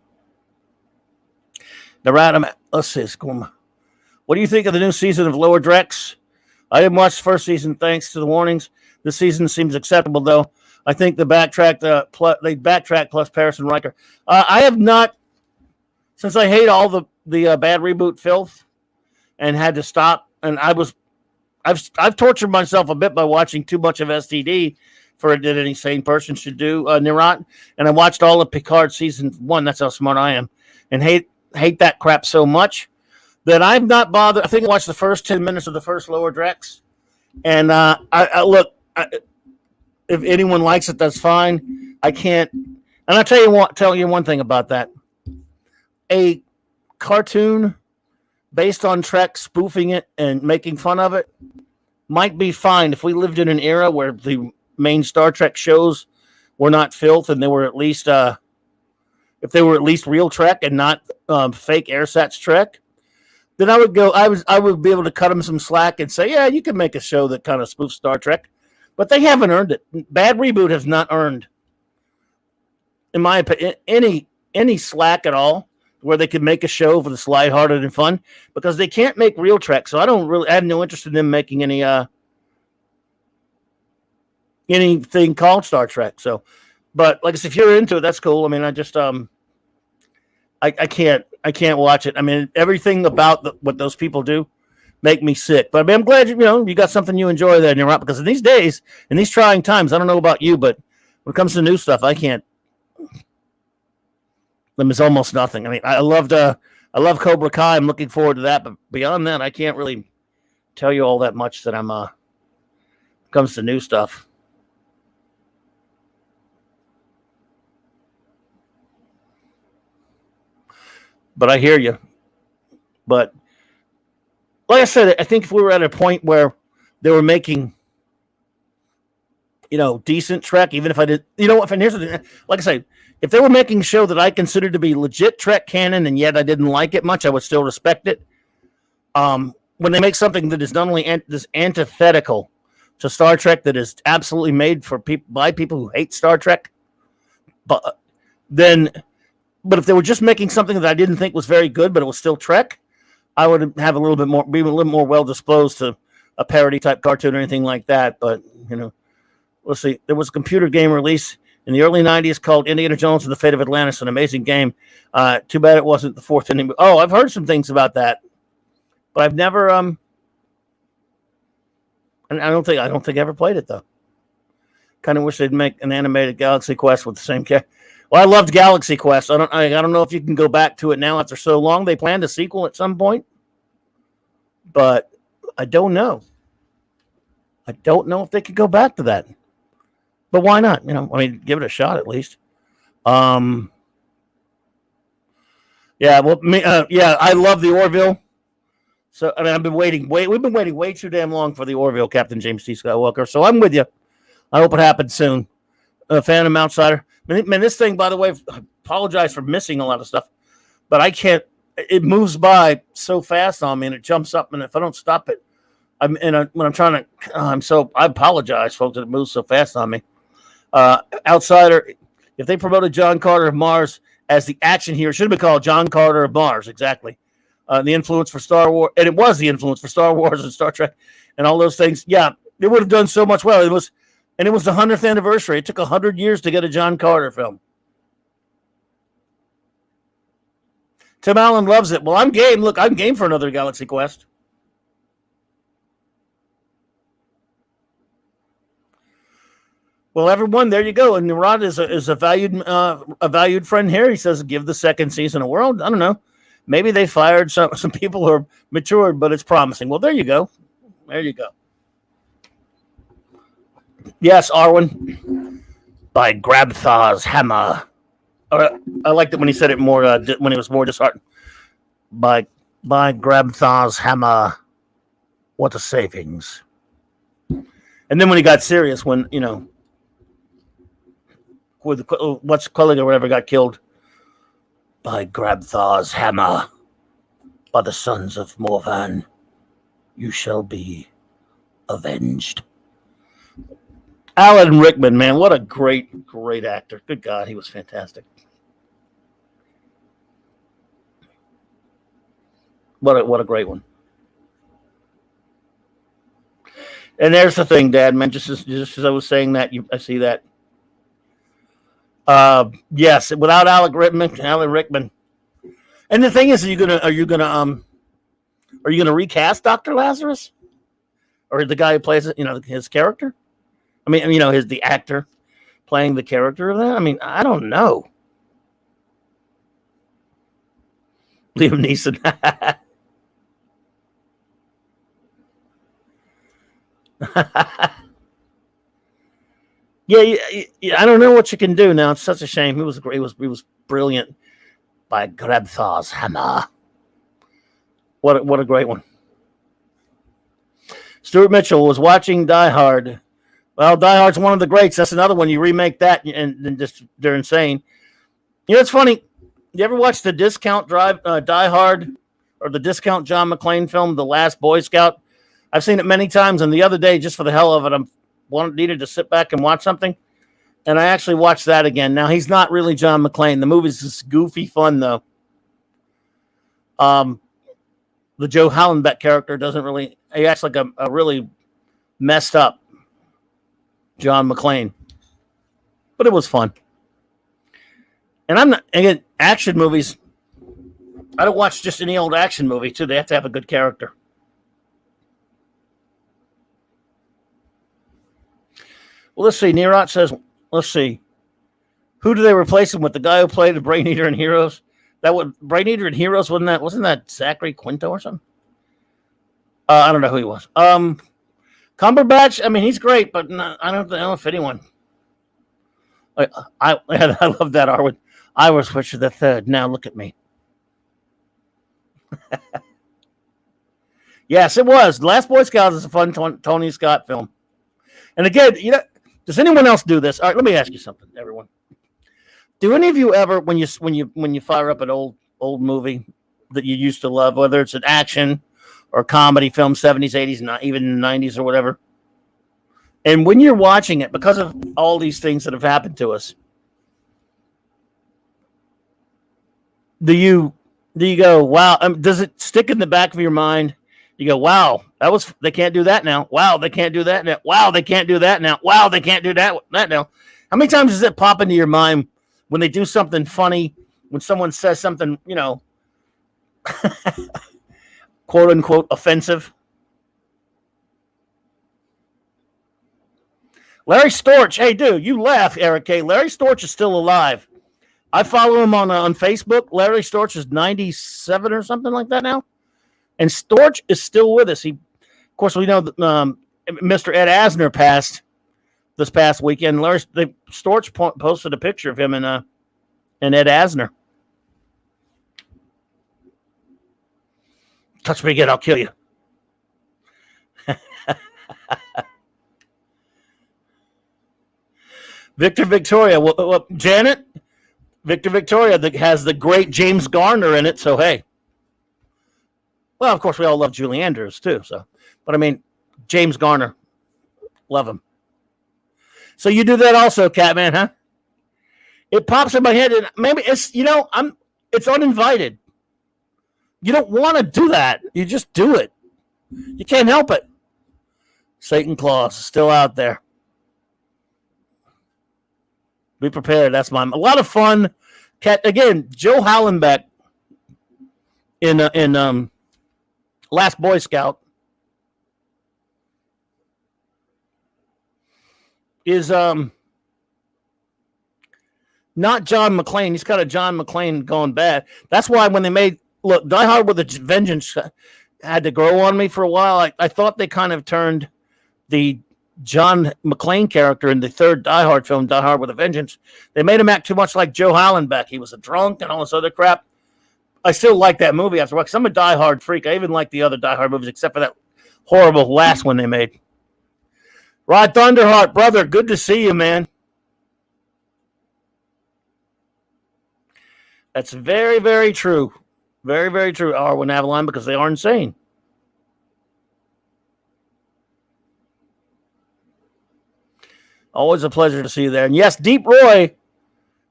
Let's see. What do you think of the new season of Lower Decks? I didn't watch the first season thanks to the warnings. This season seems acceptable, though. I think they backtracked plus Paris and Riker. I have not, since I hate all the bad reboot filth and had to stop. And I've tortured myself a bit by watching too much of STD for it that any sane person should do, Nirat. And I watched all of Picard season 1. That's how smart I am. And hate that crap so much that I've not bothered. I think I watched the first 10 minutes of the first Lower Decks. And if anyone likes it, that's fine. I can't. And I'll tell you one thing about that. A cartoon based on Trek, spoofing it and making fun of it might be fine if we lived in an era where the main Star Trek shows were not filth and they were at least if they were at least real Trek and not fake AirSats Trek, then I would go. I would be able to cut them some slack and say, yeah, you can make a show that kind of spoofs Star Trek, but they haven't earned it. Bad Reboot has not earned, in my opinion, any slack at all where they could make a show for the lighthearted and fun, because they can't make real Trek. So I have no interest in them making anything called Star Trek. So, but like I said, if you're into it, that's cool. I mean, I just I can't watch it. I mean, everything about what those people do make me sick. But I mean, I'm glad you got something you enjoy there, and you're right. Because in these days, in these trying times, I don't know about you, but when it comes to new stuff, I can't. Them is almost nothing. I mean, I love Cobra Kai. I'm looking forward to that, but beyond that, I can't really tell you all that much that I'm comes to new stuff. But I hear you. But like I said, I think if we were at a point where they were making, decent Trek, even if I did, and here's the thing, like I say, if they were making a show that I considered to be legit Trek canon and yet I didn't like it much, I would still respect it. When they make something that is not only this antithetical to Star Trek, that is absolutely made for by people who hate Star Trek, but if they were just making something that I didn't think was very good, but it was still Trek, I would have be a little more well disposed to a parody type cartoon or anything like that. But let's see. There was a computer game release in the early '90s called Indiana Jones and the Fate of Atlantis, an amazing game. Too bad it wasn't the fourth ending. Oh, I've heard some things about that, but I've never. And I don't think I ever played it though. Kind of wish they'd make an animated Galaxy Quest with the same character. Well, I loved Galaxy Quest. I don't know if you can go back to it now after so long. They planned a sequel at some point, but I don't know. I don't know if they could go back to that. But why not? Give it a shot at least. Yeah. Well, I love the Orville. So I've been waiting. We've been waiting way too damn long for the Orville, Captain James T. Skywalker. So I'm with you. I hope it happens soon. Phantom Outsider. Man, this thing, by the way, I apologize for missing a lot of stuff, but I can't. It moves by so fast on me, and it jumps up, and if I don't stop it, When I'm trying to, I apologize, folks, that it moves so fast on me. Outsider, if they promoted John Carter of Mars as the action hero, it should have been called John Carter of Mars, exactly. The influence for Star Wars, and it was the influence for Star Wars and Star Trek and all those things. Yeah, it would have done so much well. It was the 100th anniversary. It took 100 years to get a John Carter film. Tim Allen loves it. Well, I'm game. Look, I'm game for another Galaxy Quest. Well, everyone, there you go. And Rod is a valued friend here. He says, give the second season a whirl. I don't know. Maybe they fired some people who are matured, but it's promising. Well, there you go. There you go. Yes, Arwen. By Grabthar's hammer. I liked it when he said it more, when he was more disheartened. By Grabthar's hammer. What a savings. And then when he got serious, when, with what's Culligan or whatever got killed. By Grabthar's hammer, by the sons of Morvan, you shall be avenged. Alan Rickman, man, what a great actor. Good God, he was fantastic. What a great one. And there's the thing, Dad, man. Just as I was saying that, I see that. Yes, without Alan Rickman. And the thing is, are you gonna recast Dr. Lazarus, or the guy who plays it? His character. I mean, the actor playing the character of that. I mean, I don't know. Liam Neeson. Yeah, I don't know what you can do now. It's such a shame. He was brilliant. By Grabthar's hammer. What a great one. Stuart Mitchell was watching Die Hard. Well, Die Hard's one of the greats. That's another one. You remake that, and just they're insane. It's funny. You ever watch the Discount Die Hard, or the Discount John McClane film, The Last Boy Scout? I've seen it many times, and the other day, just for the hell of it, needed to sit back and watch something, and I actually watched that again. Now, he's not really John McClane. The movie's just goofy fun, though. The Joe Hallenbeck character doesn't really... He acts like a really messed up John McClane. But it was fun. And I'm not... Again, action movies... I don't watch just any old action movie, too. They have to have a good character. Well, let's see. Nerot says, let's see. Who do they replace him with? The guy who played the Brain Eater in Heroes? Brain Eater in Heroes, wasn't that Zachary Quinto or something? I don't know who he was. Cumberbatch, I mean, he's great, but I don't know if anyone. I love that, Arwen. I was Richard the Third. Now look at me. Yes, it was. Last Boy Scout is a fun Tony Scott film. And again, does anyone else do this? All right, let me ask you something, everyone. Do any of you ever, when you fire up an old movie that you used to love, whether it's an action or comedy film, 70s, 80s, not even 90s or whatever, and when you're watching it, because of all these things that have happened to us, do you go, wow? Does it stick in the back of your mind? You go, wow, they can't do that now. Wow, they can't do that now. Wow, they can't do that now. Wow, they can't do that now. How many times does it pop into your mind when they do something funny, when someone says something, quote unquote offensive? Larry Storch, hey dude, you laugh, Eric K. Larry Storch is still alive. I follow him on Facebook. Larry Storch is 97 or something like that now. And Storch is still with us. Of course, we know that Mr. Ed Asner passed this past weekend. Storch posted a picture of him and Ed Asner. Touch me again, I'll kill you. Victor Victoria. Janet? Victor Victoria that has the great James Garner in it, so hey. Well, of course, we all love Julie Andrews too. So, but I mean, James Garner, love him. So you do that also, Catman, huh? It pops in my head, and maybe it's it's uninvited. You don't want to do that. You just do it. You can't help it. Satan Claus is still out there. Be prepared. That's a lot of fun. Again, Joe Hallenbeck in Last Boy Scout is not John McClane. He's got a John McClane going bad. That's why when they made Die Hard with a Vengeance had to grow on me for a while. I thought they kind of turned the John McClane character in the third Die Hard film, Die Hard with a Vengeance. They made him act too much like Joe Hallenbeck. He was a drunk and all this other crap. I still like that movie after because I'm a Die Hard freak. I even like the other Die Hard movies except for that horrible last one they made. Rod Thunderheart, brother, good to see you, man. That's very, very true. Very, very true, Arwen Avalon, because they are insane. Always a pleasure to see you there. And yes, Deep Roy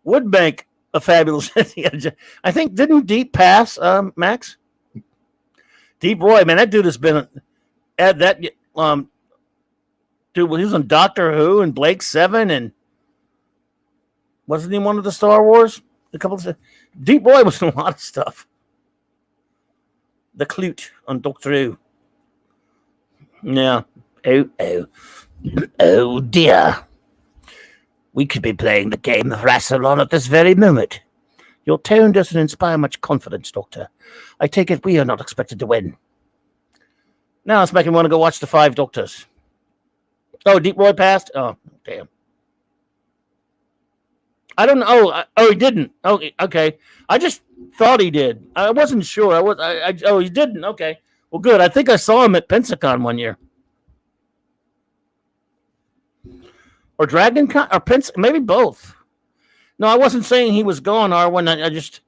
would make a fabulous. I think, didn't Deep pass, Max? Deep Roy, man, that dude has been at that. Dude, he was on Doctor Who and Blake 7, and wasn't he one of the Star Wars? A couple of Deep Roy was in a lot of stuff. The Clute on Doctor Who. Yeah. Oh dear. We could be playing the game of Rassilon at this very moment. Your tone doesn't inspire much confidence, Doctor. I take it we are not expected to win. Now it's making me want to go watch The Five Doctors. Oh, Deep Roy passed? Oh, damn. I don't know. Oh, he didn't. Okay. I just thought he did. I wasn't sure. Oh, he didn't. Okay. Well, good. I think I saw him at Pensacon one year. Or Dragon Con, or maybe both. No, I wasn't saying he was gone, Arwen.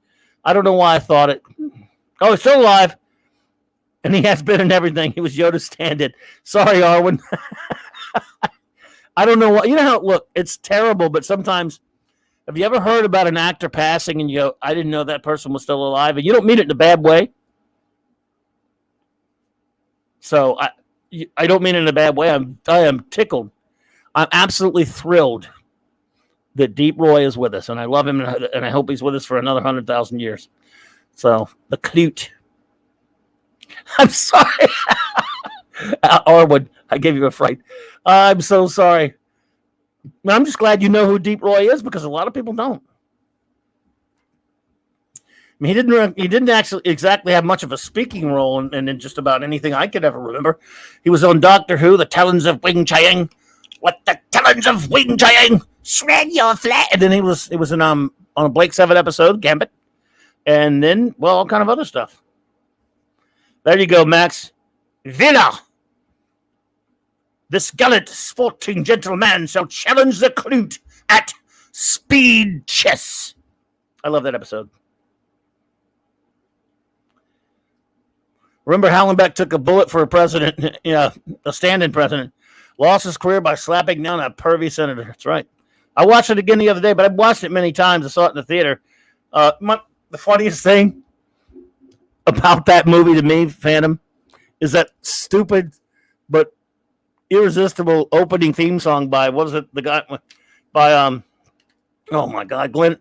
I don't know why I thought it. Oh, he's still alive. And he has been in everything. He was Yoda's stand-in. Sorry, Arwen. I don't know what. You know how, look, it's terrible, but sometimes, have you ever heard about an actor passing and you go, I didn't know that person was still alive? And you don't mean it in a bad way. So I don't mean it in a bad way. I am tickled. I'm absolutely thrilled that Deep Roy is with us, and I love him, and I hope he's with us for another 100,000 years. So, the Clute. I'm sorry. Arwood, I gave you a fright. I'm so sorry. I'm just glad you know who Deep Roy is, because a lot of people don't. I mean, he didn't actually exactly have much of a speaking role in just about anything I could ever remember. He was on Doctor Who, The Talons of Wing Chang. What the talons of Wing Chang? Shred your flat. And then it was in on a Blake 7 episode, Gambit. And then, well, all kind of other stuff. There you go, Max. Winner! This gallant sporting gentleman shall challenge the Clute at speed chess. I love that episode. Remember, Hallenbeck took a bullet for a president, a stand-in president. Lost his career by slapping down a pervy senator. That's right. I watched it again the other day, but I've watched it many times. I saw it in the theater. The funniest thing about that movie to me, Phantom, is that stupid but irresistible opening theme song by, what was it, the guy, by, oh my God, Glenn,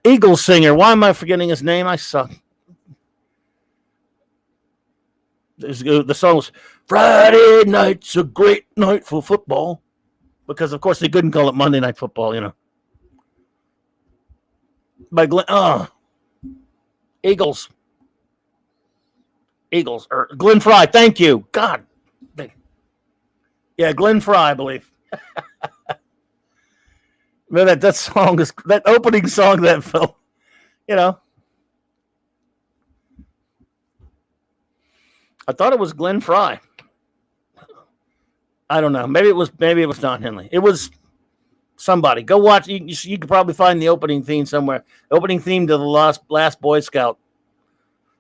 Eagles singer. Why am I forgetting his name? I suck. The song was Friday night's a great night for football, because of course they couldn't call it Monday Night Football, By Glenn, Eagles, or Glenn Fry. Thank you, God. Yeah, Glenn Fry, I believe. Man, that song is that opening song of that film, I thought it was Glenn Fry. I don't know. Maybe it was Don Henley. It was somebody. Go watch. You could probably find the opening theme somewhere. The opening theme to the Last Boy Scout.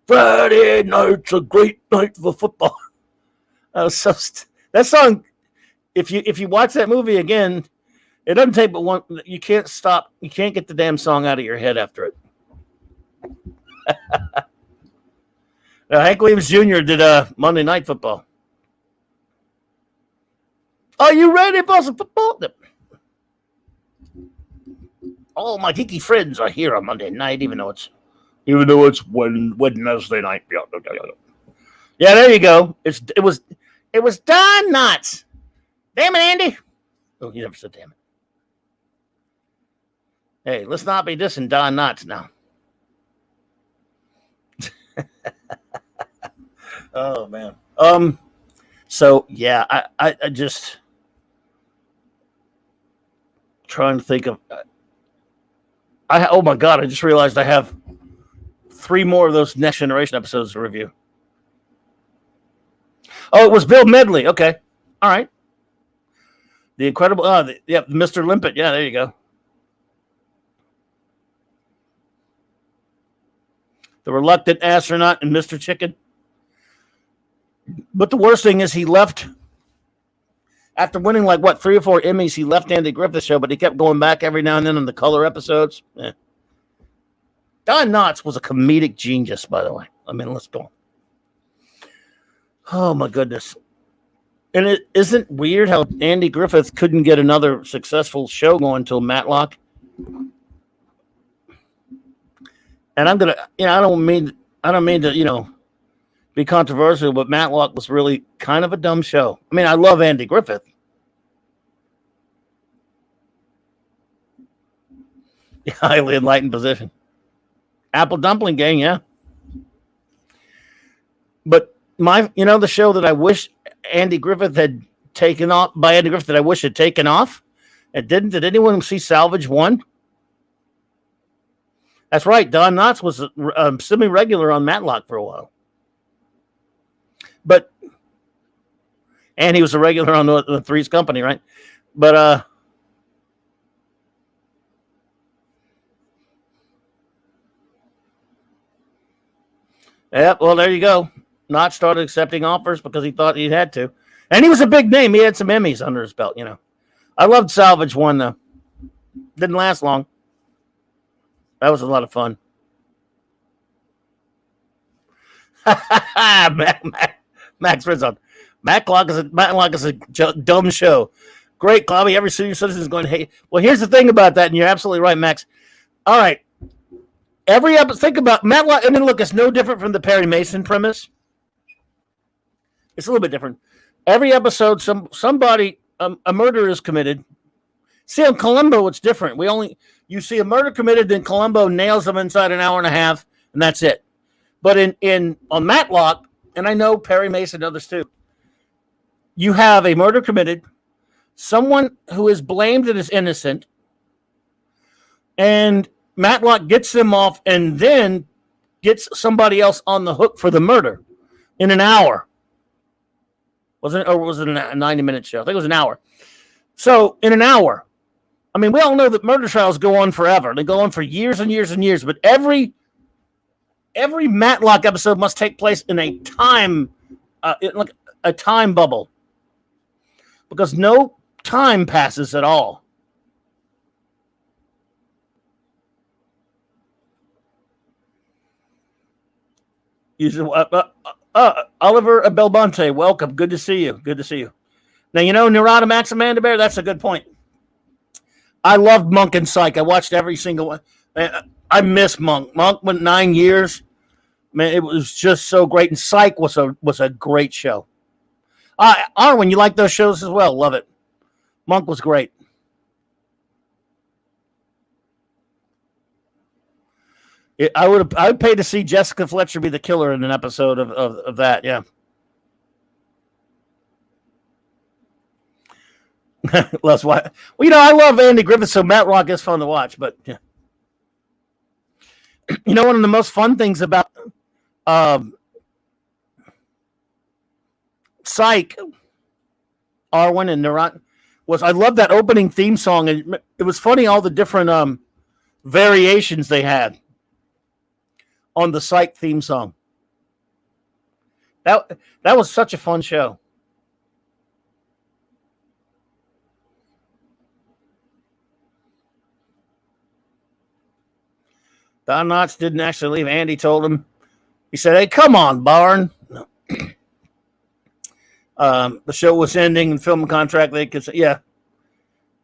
Friday night's a great night for football. That song, if you watch that movie again, it doesn't take but one. You can't stop. You can't get the damn song out of your head after it. Now, Hank Williams Jr. did Monday Night Football. Are you ready for some football? All my geeky friends are here on Monday night, even though it's Wednesday night. Yeah, there you go. It was Don Knotts. Damn it, Andy. Oh, you never said damn it. Hey, let's not be dissing Don Knotts now. Oh man. So yeah, I just trying to think of. Oh my god! I just realized I have 3 more of those Next Generation episodes to review. Oh, it was Bill Medley. Okay, all right. The Incredible. Mr. Limpet. Yeah, there you go. The Reluctant Astronaut and Mr. Chicken. But the worst thing is he left after winning 3 or 4 Emmys. He left Andy Griffith's show, but he kept going back every now and then on the color episodes. Don Knotts was a comedic genius, by the way. I mean, let's go. Oh my goodness. And it isn't weird how Andy Griffith couldn't get another successful show going until Matlock. And I'm gonna, I don't mean to, be controversial, but Matlock was really kind of a dumb show. I mean, I love Andy Griffith. Highly enlightened position. Apple Dumpling Gang, yeah. But the show that I wish Andy Griffith had taken off, by Andy Griffith that I wish had taken off, it didn't. Did anyone see Salvage 1? That's right. Don Knotts was semi-regular on Matlock for a while. And he was a regular on the Three's Company, right? But yeah, well, there you go. Knotts started accepting offers because he thought he had to. And he was a big name. He had some Emmys under his belt, I loved Salvage 1, though. Didn't last long. That was a lot of fun. Max Rizzo. Matlock is a dumb show. Great, Clobby. Every senior citizen is going to hate. Well, here's the thing about that, and you're absolutely right, Max. All right. Every episode, think about Matlock. I mean, look, it's no different from the Perry Mason premise. It's a little bit different. Every episode, somebody, a murder is committed. See, on Columbo, it's different. You see a murder committed, then Columbo nails them inside an hour and a half, and that's it. But on Matlock, and I know Perry Mason and others too, you have a murder committed, someone who is blamed and is innocent, and Matlock gets them off and then gets somebody else on the hook for the murder in an hour. Was it a 90-minute show? I think it was an hour. So in an hour, I mean, we all know that murder trials go on forever. They go on for years and years and years, but every Matlock episode must take place in a time bubble, because no time passes at all. Oliver Belmonte, welcome. Good to see you. Good to see you. Now, Neurotic Max Amanda Bear, that's a good point. I loved Monk and Psych. I watched every single one. Man, I miss Monk. Monk went 9 years. Man, it was just so great. And Psych was a great show. Arwen, you like those shows as well? Love it. Monk was great. I would pay to see Jessica Fletcher be the killer in an episode of that. Yeah. Well, I love Andy Griffith, so Matlock is fun to watch. But yeah. One of the most fun things about Psych, Arwen, and Neuron was I love that opening theme song, and it was funny all the different variations they had on the Psych theme song. That was such a fun show. Don Knotts didn't actually leave. Andy told him. He said, "Hey, come on, Barn." The show was ending and film contract. They could say, yeah.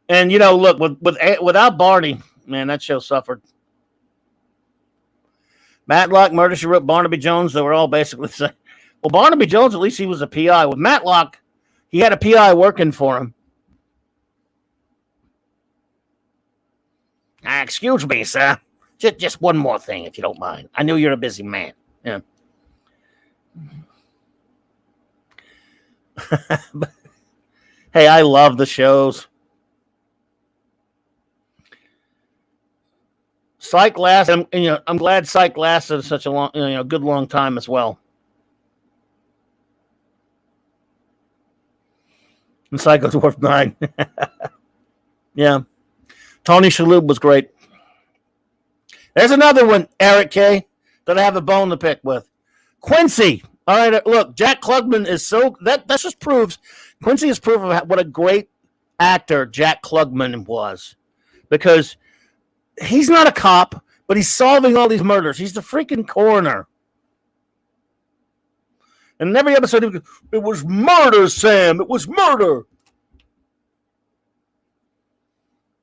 And look, without Barney, man, that show suffered. Matlock, Murder She Wrote, Barnaby Jones, they were all basically the same. Well, Barnaby Jones, at least he was a PI. With Matlock, he had a PI working for him. Excuse me, sir. Just one more thing, if you don't mind. I know you're a busy man. Yeah. Hey, I love the shows. Psych lasted. I'm glad Psych lasted such a long, good long time as well. And Psycho Dwarf 9. Yeah. Tony Shalhoub was great. There's another one, Eric K., that I have a bone to pick with. Quincy. All right, look, Jack Klugman is that just proves, Quincy is proof of what a great actor Jack Klugman was. Because he's not a cop, but he's solving all these murders. He's the freaking coroner. And in every episode, he goes, "It was murder, Sam. It was murder."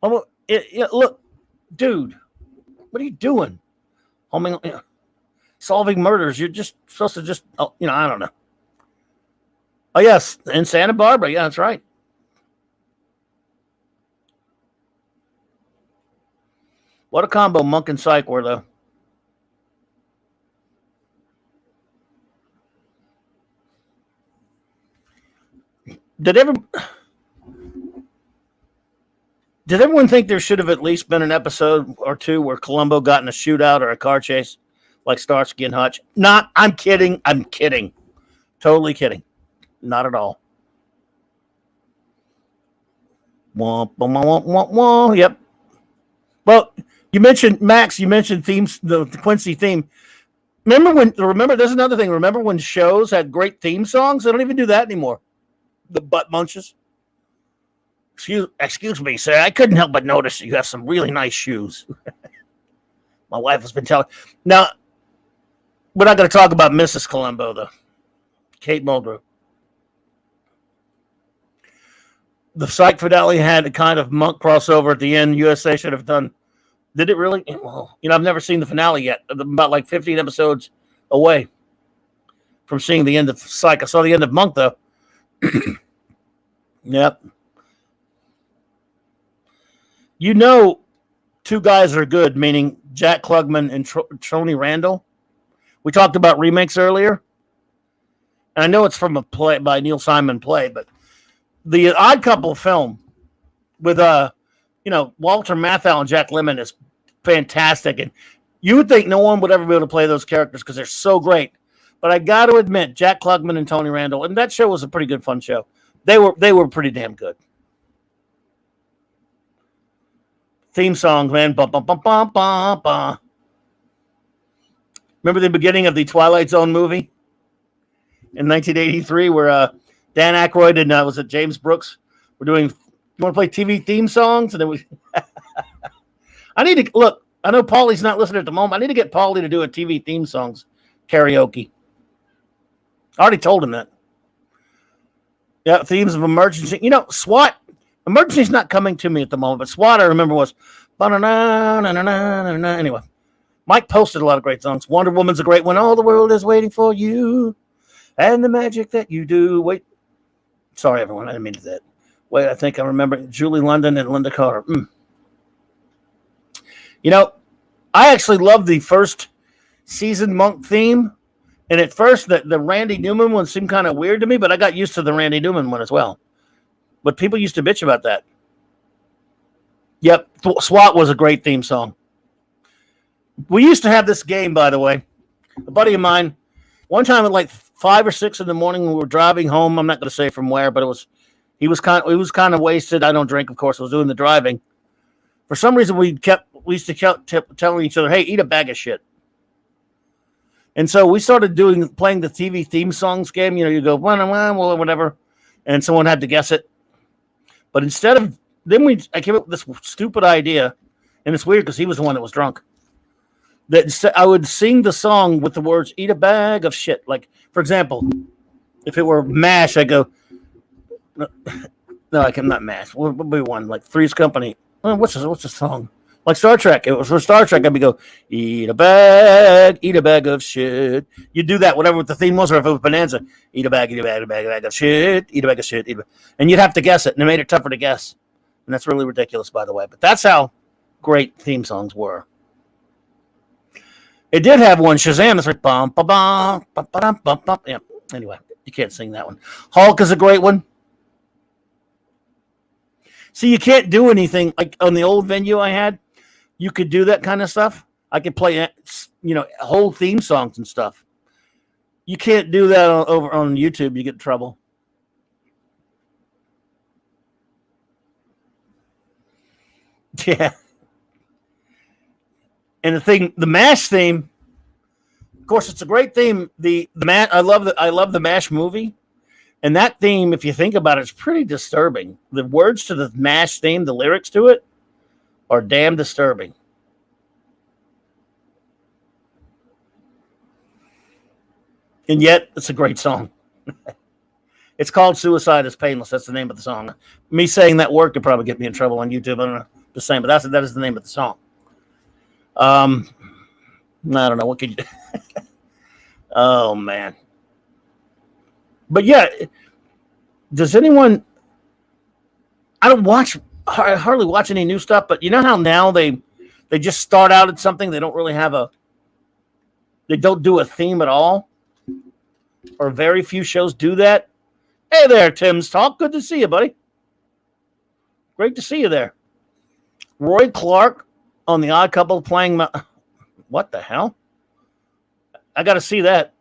Look, dude, what are you doing? Solving murders. You're just supposed to I don't know. Oh, yes, in Santa Barbara. Yeah, that's right. What a combo Monk and Psych were, though. Did everyone think there should have at least been an episode or two where Columbo got in a shootout or a car chase like Starsky and Hutch? I'm kidding. I'm kidding. Totally kidding. Not at all. Womp, womp, womp, womp, womp. Yep. Well, you mentioned Max. You mentioned themes, the Quincy theme. Remember, there's another thing. Remember when shows had great theme songs? They don't even do that anymore. The butt munches. Excuse me, sir. I couldn't help but notice you have some really nice shoes. My wife has been telling. Now, we're not going to talk about Mrs. Columbo, though. Kate Mulgrew. The Psych finale had a kind of Monk crossover at the end. USA should have done. Did it really? Well, I've never seen the finale yet. I'm about like 15 episodes away from seeing the end of Psych. I saw the end of Monk, though. Yep. Two guys are good, meaning Jack Klugman and Tony Randall. We talked about remakes earlier. And I know it's from a play by Neil Simon play, but the Odd Couple film with Walter Matthau and Jack Lemmon is fantastic. And you would think no one would ever be able to play those characters because they're so great. But I got to admit, Jack Klugman and Tony Randall, and that show was a pretty good fun show. They were pretty damn good. Theme songs, man. Bum, bum, bum, bum, bum, bum. Remember the beginning of the Twilight Zone movie in 1983 where Dan Aykroyd and was it James Brooks were doing, you want to play TV theme songs? And then we I need to look, I know Paulie's not listening at the moment. I need to get Paulie to do a TV theme songs karaoke. I already told him that. Yeah, themes of emergency. SWAT. Emergency's not coming to me at the moment, but SWAT I remember was anyway. Mike posted a lot of great songs. Wonder Woman's a great one. All the world is waiting for you. And the magic that you do. Wait. Sorry, everyone. I didn't mean to do that. Wait, I think I remember Julie London and Linda Carter. I actually loved the first season Monk theme. And at first, the Randy Newman one seemed kind of weird to me, but I got used to the Randy Newman one as well. But people used to bitch about that. Yep, SWAT was a great theme song. We used to have this game, by the way. A buddy of mine, one time at like 5 or 6 in the morning, when we were driving home. I'm not going to say from where, but he was kind of wasted. I don't drink, of course. I was doing the driving. For some reason, we used to keep telling each other, "Hey, eat a bag of shit." And so we started playing the TV theme songs game. You know, you go, well, whatever. And someone had to guess it. But instead of, I came up with this stupid idea. And it's weird because he was the one that was drunk. That I would sing the song with the words, eat a bag of shit. Like, for example, if it were MASH, I go, no, I can not MASH. What would be one? Like Three's Company. What's the song? Like Star Trek. It was for Star Trek. I'd be go, eat a bag of shit. You do that, whatever the theme was, or if it was Bonanza, eat a bag of shit, eat a bag of shit. And you'd have to guess it, and it made it tougher to guess. And that's really ridiculous, by the way. But that's how great theme songs were. It did have one, Shazam. It's like bum ba bum bum bum bum bum. Yeah. Anyway, you can't sing that one. Hulk is a great one. See, you can't do anything like on the old venue I had. You could do that kind of stuff. I could play, whole theme songs and stuff. You can't do that over on YouTube. You get in trouble. Yeah. And the MASH theme, of course, it's a great theme. I love the MASH movie, and that theme, if you think about it, it's pretty disturbing. The words to the MASH theme, the lyrics to it, are damn disturbing. And yet, it's a great song. It's called "Suicide is Painless." That's the name of the song. Me saying that word could probably get me in trouble on YouTube. I don't know. The same, but that is the name of the song. I don't know. What could you do? Oh, man. But yeah, does anyone... I hardly watch any new stuff, but you know how now they just start out at something, they don't really have they don't do a theme at all? Or very few shows do that? Hey there, Tim's Talk. Good to see you, buddy. Great to see you there. Roy Clark on The Odd Couple playing... What the hell? I got to see that.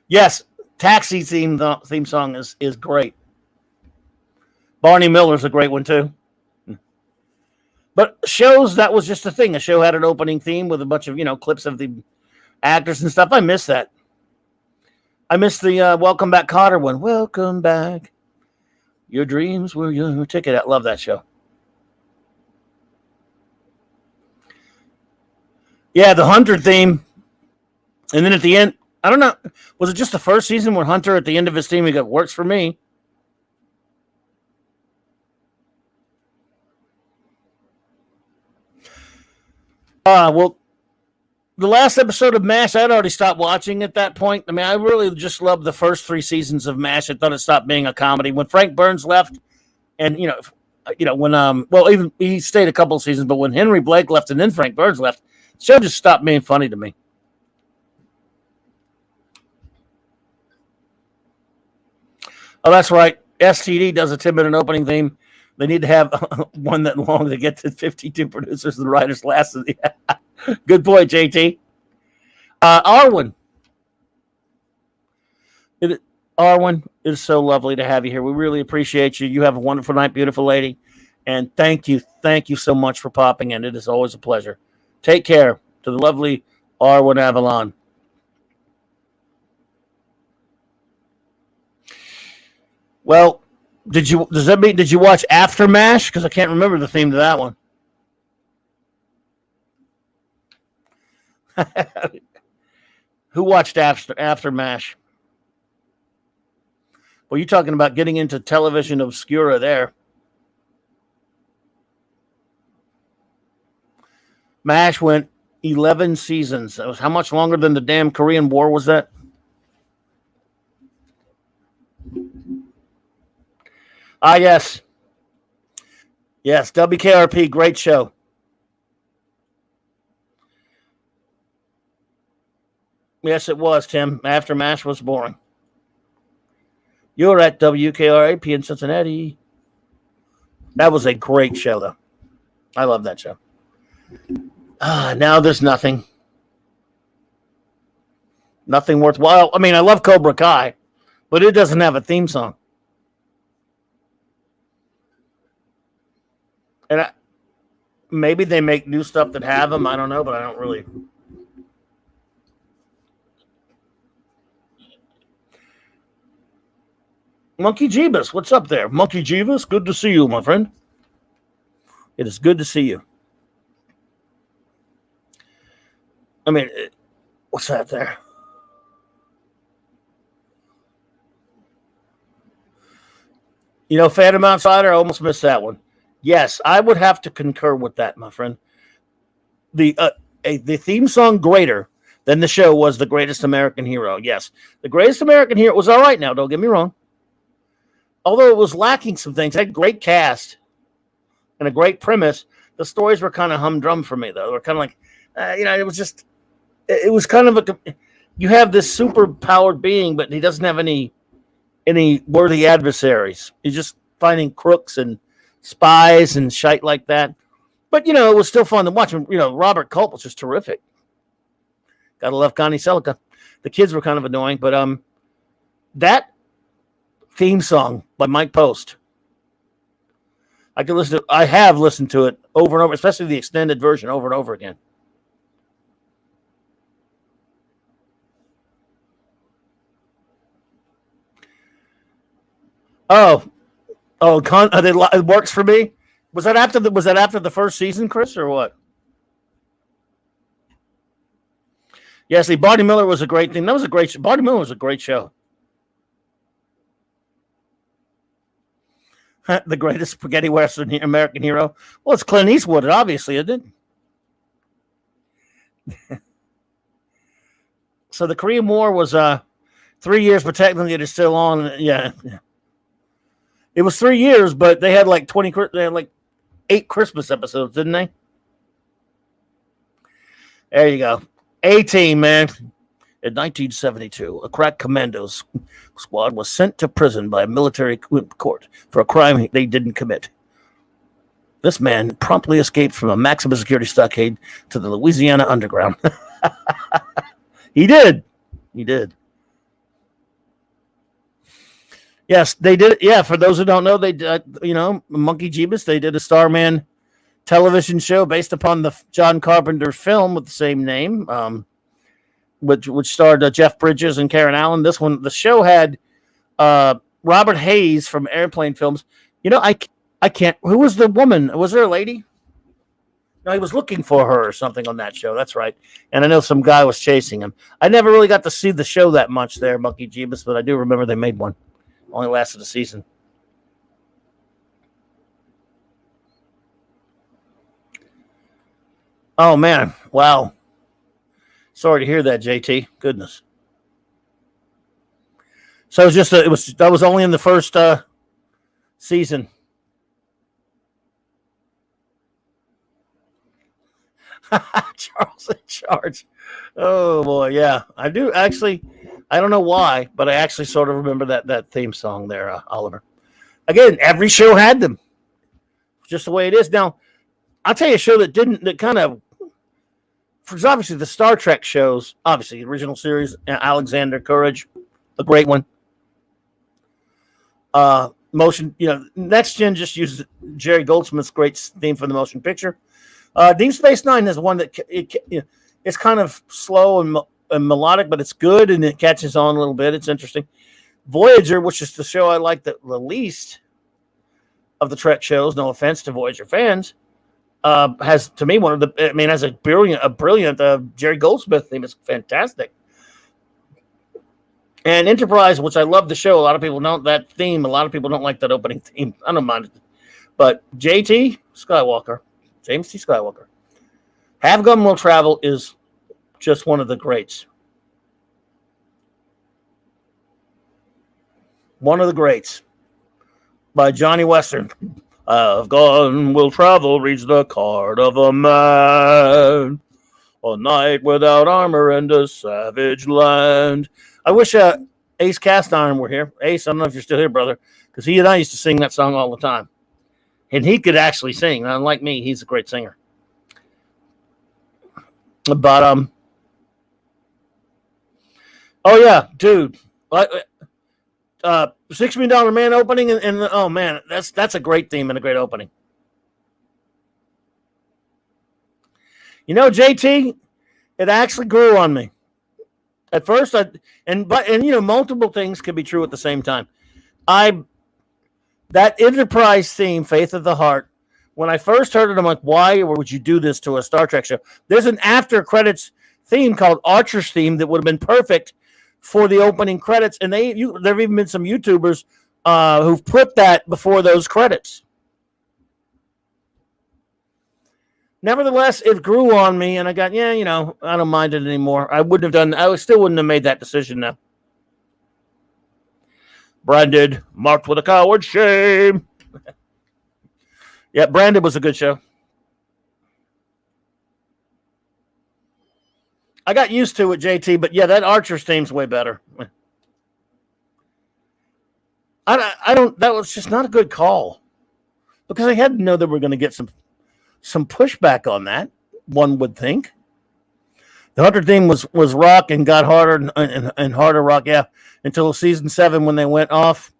Yes, Taxi theme song is great. Barney Miller's a great one too. But shows, that was just a thing. A show had an opening theme with a bunch of, clips of the actors and stuff. I miss that. I miss the Welcome Back Kotter one. Welcome back. Your dreams were your ticket. I love that show. Yeah, the Hunter theme. And then at the end, I don't know. Was it just the first season where Hunter at the end of his theme, he got "Works for Me"? Well, the last episode of MASH, I'd already stopped watching at that point. I mean, I really just loved the first 3 seasons of MASH. I thought it stopped being a comedy. When Frank Burns left, and, when, even he stayed a couple of seasons, but when Henry Blake left and then Frank Burns left, the show just stopped being funny to me. Oh, that's right. STD does a 10-minute opening theme. They need to have one that long to get to 52 producers and writers last. Good point, JT. Arwen. Arwen, it is so lovely to have you here. We really appreciate you. You have a wonderful night, beautiful lady. And thank you so much for popping in. It is always a pleasure. Take care to the lovely Arwen Avalon. Well, did you watch After MASH? Because I can't remember the theme to that one. Who watched After MASH? Well, you're talking about getting into television obscura there. MASH went 11 seasons. That was how much longer than the damn Korean War was that? Ah, yes. Yes, WKRP, great show. Yes, it was, Tim. After MASH was boring. You're at WKRP in Cincinnati. That was a great show, though. I love that show. Now there's nothing. Nothing worthwhile. I mean, I love Cobra Kai, but it doesn't have a theme song. And maybe they make new stuff that have them. I don't know, but I don't really. Monkey Jeebus, what's up there? Monkey Jeebus, good to see you, my friend. It is good to see you. I mean, what's that there? You know, Phantom Outsider, I almost missed that one. Yes, I would have to concur with that, my friend. The theme song greater than the show was The Greatest American Hero. Yes, The Greatest American Hero was all right now, don't get me wrong. Although it was lacking some things. It had a great cast and a great premise. The stories were kind of humdrum for me, though. They were kind of like, it was just, it was kind of you have this super powered being, but he doesn't have any worthy adversaries. He's just finding crooks and spies and shite like that. But, it was still fun to watch. Robert Culp was just terrific. Gotta love Connie Selica. The kids were kind of annoying, but that theme song by Mike Post, I have listened to it over and over, especially the extended version over and over again. It works for me. Was that after the first season, Chris, or what? Yeah, see, Barney Miller was a great thing. That was a great show. Barney Miller was a great show. The greatest spaghetti western American hero. Well, it's Clint Eastwood, obviously, isn't it? So the Korean War was 3 years, but technically it is still on. Yeah. It was 3 years, but they had like 8 Christmas episodes, didn't they? There you go. A-Team, man. In 1972, a crack commandos squad was sent to prison by a military court for a crime they didn't commit. This man promptly escaped from a maximum security stockade to the Louisiana Underground. He did. Yes, they did. Yeah, for those who don't know, they did, Monkey Jeebus, they did a Starman television show based upon the John Carpenter film with the same name. Which starred Jeff Bridges and Karen Allen. The show had Robert Hayes from Airplane Films. I can't. Who was the woman? Was there a lady? No, he was looking for her or something on that show. That's right. And I know some guy was chasing him. I never really got to see the show that much there, Monkey Jeebus, but I do remember they made one. Only lasted a season. Oh man! Wow. Sorry to hear that, JT. Goodness. So that was only in the first season. Charles in Charge. Oh boy, yeah. I do actually. I don't know why, but I actually sort of remember that theme song there, Oliver. Again, every show had them. Just the way it is now. I'll tell you a show that kind of. Because obviously the Star Trek shows, obviously the original series, Alexander Courage, a great one. Motion, Next Gen just uses Jerry Goldsmith's great theme for the motion picture. Deep Space Nine is one that it's kind of slow and melodic, but it's good and it catches on a little bit. It's interesting. Voyager, which is the show I like the least of the Trek shows. No offense to Voyager fans. Has to me has a brilliant Jerry Goldsmith theme. It's fantastic. And Enterprise, which I love the show, a lot of people don't that theme. A lot of people don't like that opening theme. I don't mind it, but JT Skywalker, James T. Skywalker, Have Gun Will Travel is just one of the greats. One of the greats by Johnny Western. I've gone, will travel, reads the card of a man. A night without armor and a savage land. I wish Ace Cast Iron were here. Ace, I don't know if you're still here, brother, because he and I used to sing that song all the time. And he could actually sing. Unlike me, he's a great singer. But, oh, yeah, dude. $6 Million Man opening, and oh man, that's a great theme and a great opening. JT, it actually grew on me. At first, multiple things could be true at the same time. I That Enterprise theme, Faith of the Heart, when I first heard it, I'm like, why would you do this to a Star Trek show? There's an after credits theme called Archer's theme that would have been perfect for the opening credits, and there have even been some YouTubers who've put that before those credits. Nevertheless, it grew on me, and I got, I don't mind it anymore. I still wouldn't have made that decision now. Branded, marked with a coward shame. Yeah, Branded was a good show. I got used to it, JT, but yeah, that Archer's theme's way better. That was just not a good call. Because I had to know that we're going to get some pushback on that, one would think. The Hunter theme was rock and got harder and harder rock, yeah, until season 7 when they went off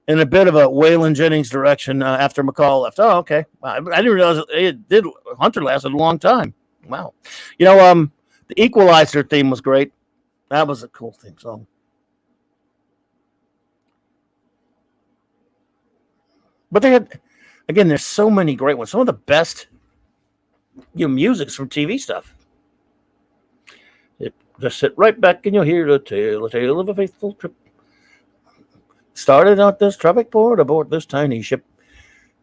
in a bit of a Waylon Jennings direction after McCall left. Oh, okay. I didn't realize Hunter lasted a long time. Wow. The Equalizer theme was great. That was a cool theme song. But there's so many great ones. Some of the best music's from TV stuff. Just sit right back and you'll hear a tale of a faithful trip. Started out this tropic port aboard this tiny ship.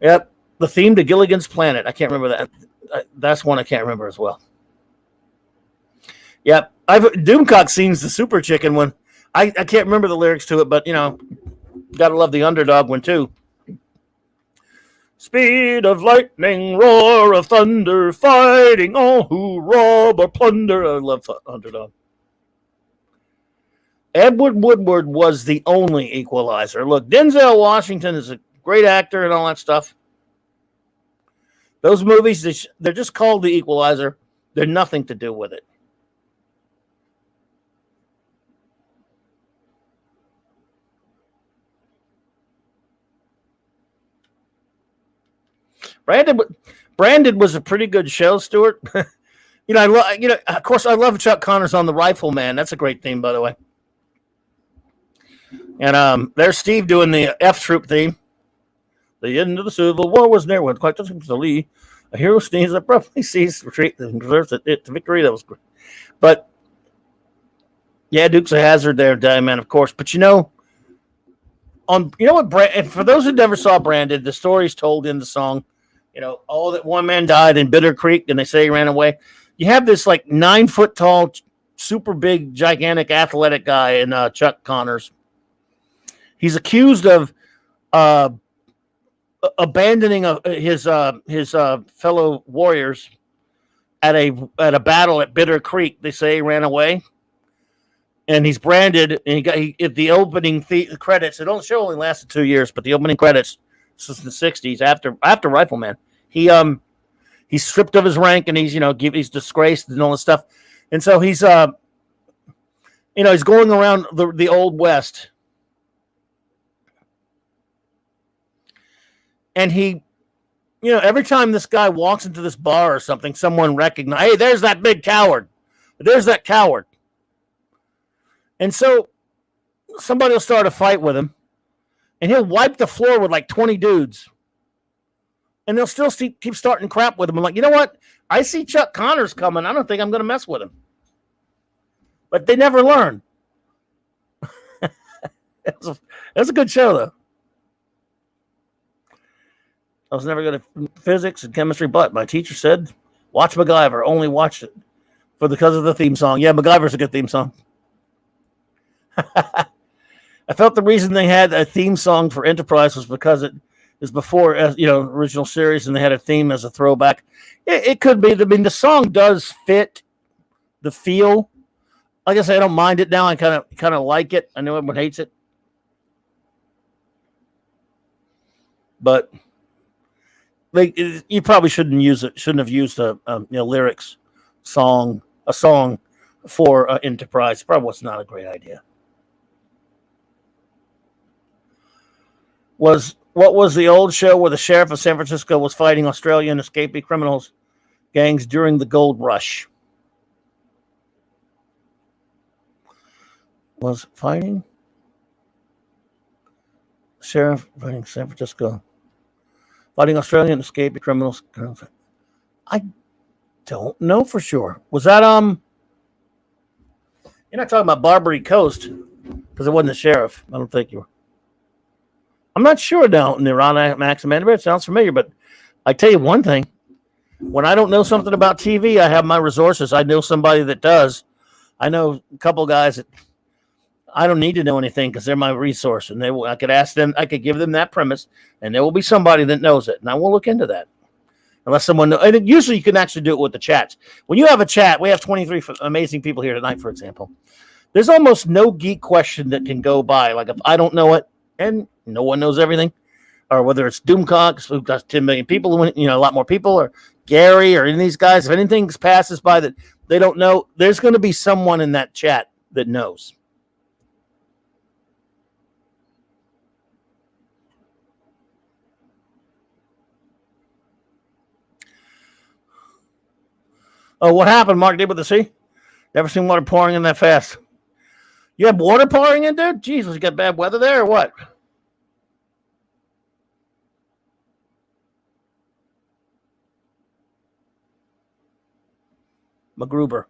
Yep, the theme to Gilligan's Planet. I can't remember that. That's one I can't remember as well. Yep, Doomcock sings the Super Chicken one. I can't remember the lyrics to it, but gotta love the Underdog one too. Speed of lightning, roar of thunder, fighting all who rob or plunder. I love Underdog. Edward Woodward was the only Equalizer. Look, Denzel Washington is a great actor and all that stuff. Those movies, they're just called The Equalizer. They're nothing to do with it. Branded was a pretty good show, Stuart. Of course, I love Chuck Connors on The Rifleman. That's a great theme, by the way. And there's Steve doing the F Troop theme. The end of the Civil War was near when quite the a hero sneezes abruptly sees retreat and preserves it to victory. That was great. But yeah, Dukes of Hazzard there, Diamond, of course. But for those who never saw Branded, the story's told in the song. All that one man died in Bitter Creek, and they say he ran away. You have this 9-foot tall, super big, gigantic, athletic guy in Chuck Connors. He's accused of abandoning his fellow warriors at a battle at Bitter Creek. They say he ran away, and he's branded. And the opening credits. It only lasted 2 years, but the opening credits since the 60s after Rifleman. He's stripped of his rank and he's disgraced and all this stuff, and so he's he's going around the Old West. And he, every time this guy walks into this bar or something, someone recognizes, hey, there's that big coward. There's that coward. And so somebody will start a fight with him, and he'll wipe the floor with 20 dudes. And they'll still keep starting crap with him. I'm like, you know what? I see Chuck Connors coming. I don't think I'm going to mess with him. But they never learn. That's a good show, though. I was never good at physics and chemistry, but my teacher said, watch MacGyver. Only watched it because of the theme song. Yeah, MacGyver's a good theme song. I felt the reason they had a theme song for Enterprise was because it is before, original series, and they had a theme as a throwback. It could be. I mean, the song does fit the feel. Like I say, I don't mind it now. I kind of like it. I know everyone hates it, but you probably shouldn't use it. Shouldn't have used a song for Enterprise. Probably was not a great idea. What was the old show where the sheriff of San Francisco was fighting Australian escapee criminals gangs during the gold rush. Was fighting? Sheriff fighting San Francisco. Fighting Australian escaped criminals. I don't know for sure. Was that You're not talking about Barbary Coast because it wasn't the sheriff. I don't think you were. I'm not sure now, Nirana Max Amanda. It sounds familiar, but I tell you one thing. When I don't know something about TV, I have my resources. I know somebody that does. I know a couple guys that I don't need to know anything because they're my resource, and I could ask them. I could give them that premise, and there will be somebody that knows it, and I will look into that. Unless someone knows, and usually you can actually do it with the chats. When you have a chat, we have 23 amazing people here tonight, for example. There's almost no geek question that can go by. Like if I don't know it, and no one knows everything, or whether it's Doomcock, who got 10 million people, a lot more people, or Gary, or any of these guys, if anything passes by that they don't know, there's going to be someone in that chat that knows. Oh, what happened, Mark? Did with the sea? Never seen water pouring in that fast. You have water pouring in, dude? Jesus, you got bad weather there or what? MacGruber.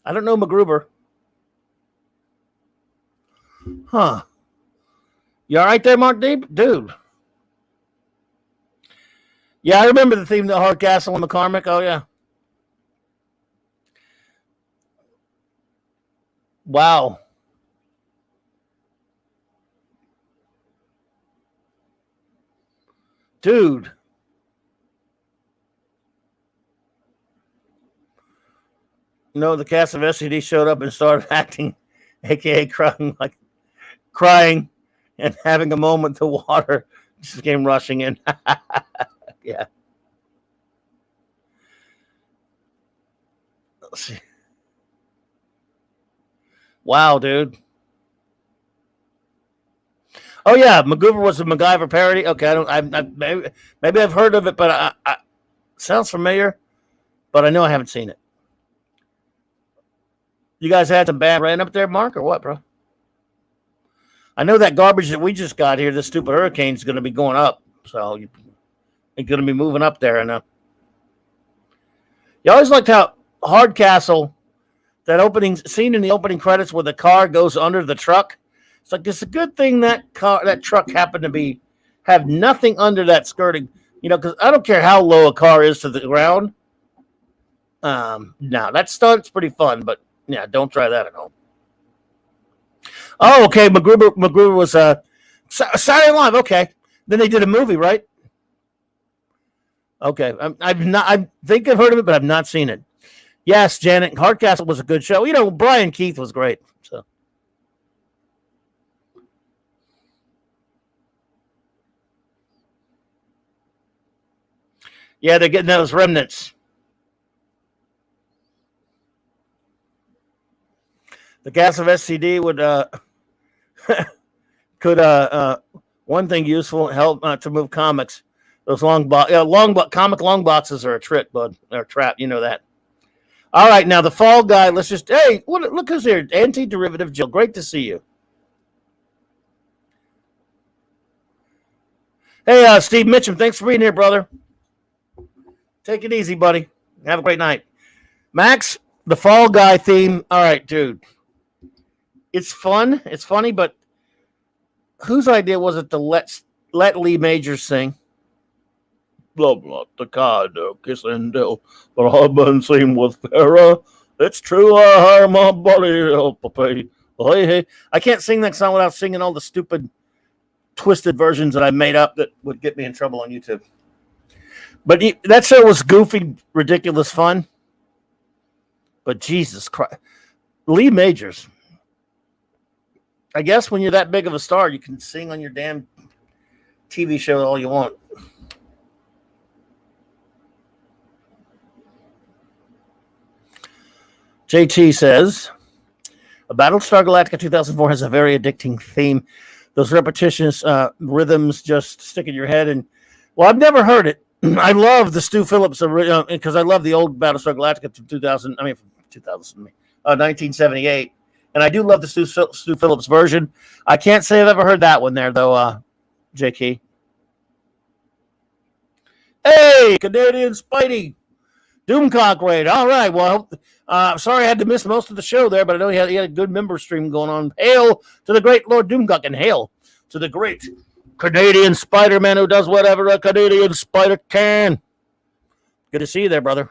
I don't know MacGruber. Huh. You all right there, Mark Deep? Dude. Yeah, I remember the theme, the Hardcastle and McCormick. Oh, yeah. Wow. Dude. No, the cast of SCD showed up and started acting, a.k.a. crying and having a moment. The water just came rushing in. Yeah. Let's see. Wow, dude. Oh yeah, MacGruber was a MacGyver parody. Okay, maybe I've heard of it, but I sounds familiar, but I know I haven't seen it. You guys had some bad rain up there, Mark, or what, bro? I know that garbage that we just got here, this stupid hurricane, is going to be going up, so it's going to be moving up there. And you always liked how Hardcastle, that opening scene in the opening credits where the car goes under the truck. It's like it's a good thing that truck happened to have nothing under that skirting, because I don't care how low a car is to the ground. No, that stunt's pretty fun, but yeah, don't try that at home. Oh, okay. MacGruber was Saturday Night Live. Okay, then they did a movie, right? Okay, I think I've heard of it, but I've not seen it. Yes, Janet. Hardcastle was a good show. Brian Keith was great. So. Yeah, they're getting those remnants. The gas of SCD would could one thing useful help to move comics. Those comic long boxes are a trick, bud. They're a trap. You know that. All right, now the Fall Guy. Let's just look who's here. Anti-Derivative Jill. Great to see you. Hey, Steve Mitchum. Thanks for being here, brother. Take it easy, buddy. Have a great night. Max, the Fall Guy theme. All right, dude. It's fun. It's funny, but whose idea was it to let Lee Majors sing? Blah, blah, the card, kiss and tell, but I've been seen with Farrah. It's true, I hire my body help pay. Hey. I can't sing that song without singing all the stupid, twisted versions that I made up that would get me in trouble on YouTube. But that show was goofy, ridiculous fun. But Jesus Christ. Lee Majors. I guess when you're that big of a star, you can sing on your damn TV show all you want. JT says, a Battlestar Galactica 2004 has a very addicting theme. Those repetitious rhythms just stick in your head. And well, I've never heard it. I love the Stu Phillips original because I love the old Battlestar Galactica from 2000. I mean, from 1978, and I do love the Stu Phillips version. I can't say I've ever heard that one there though. J.K. Hey, Canadian Spidey, Doomcock Raid. All right, well, sorry I had to miss most of the show there, but I know he had a good member stream going on. Hail to the great Lord Doomcock, and hail to the great Canadian Spider-Man who does whatever a Canadian spider can. Good to see you there, brother.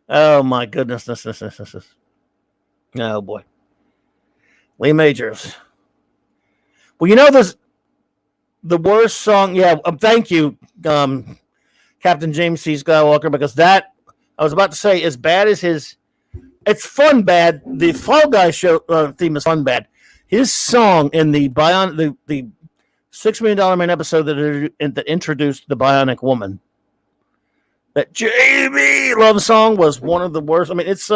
Oh, my goodness. Oh, boy. Lee Majors. Well, there's the worst song. Yeah, thank you, Captain James C. Skywalker, because that, I was about to say, as bad as his, it's fun bad. The Fall Guy show theme is fun bad. His song in the $6 Million Man episode that introduced the Bionic Woman, that JB love song, was one of the worst. I mean, it's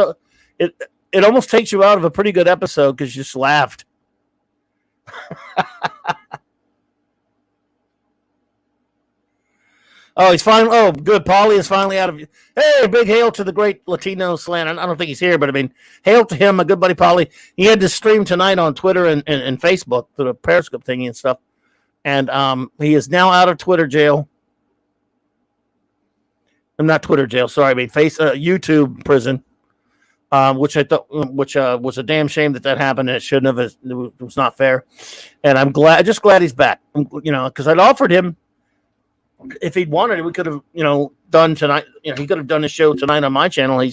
it almost takes you out of a pretty good episode because you just laughed. Oh, he's finally. Oh, good. Paulie is finally out of. Hey, big hail to the great Latino slant. I don't think he's here, but I mean, hail to him, my good buddy Paulie. He had to stream tonight on Twitter and Facebook through the Periscope thingy and stuff. And he is now out of Twitter jail. I'm not Twitter jail. Sorry, I mean YouTube prison. Which I thought, was a damn shame that happened. And it shouldn't have. It was not fair. And I'm just glad he's back. Because I'd offered him, if he'd wanted it, we could have, done tonight. He could have done his show tonight on my channel. He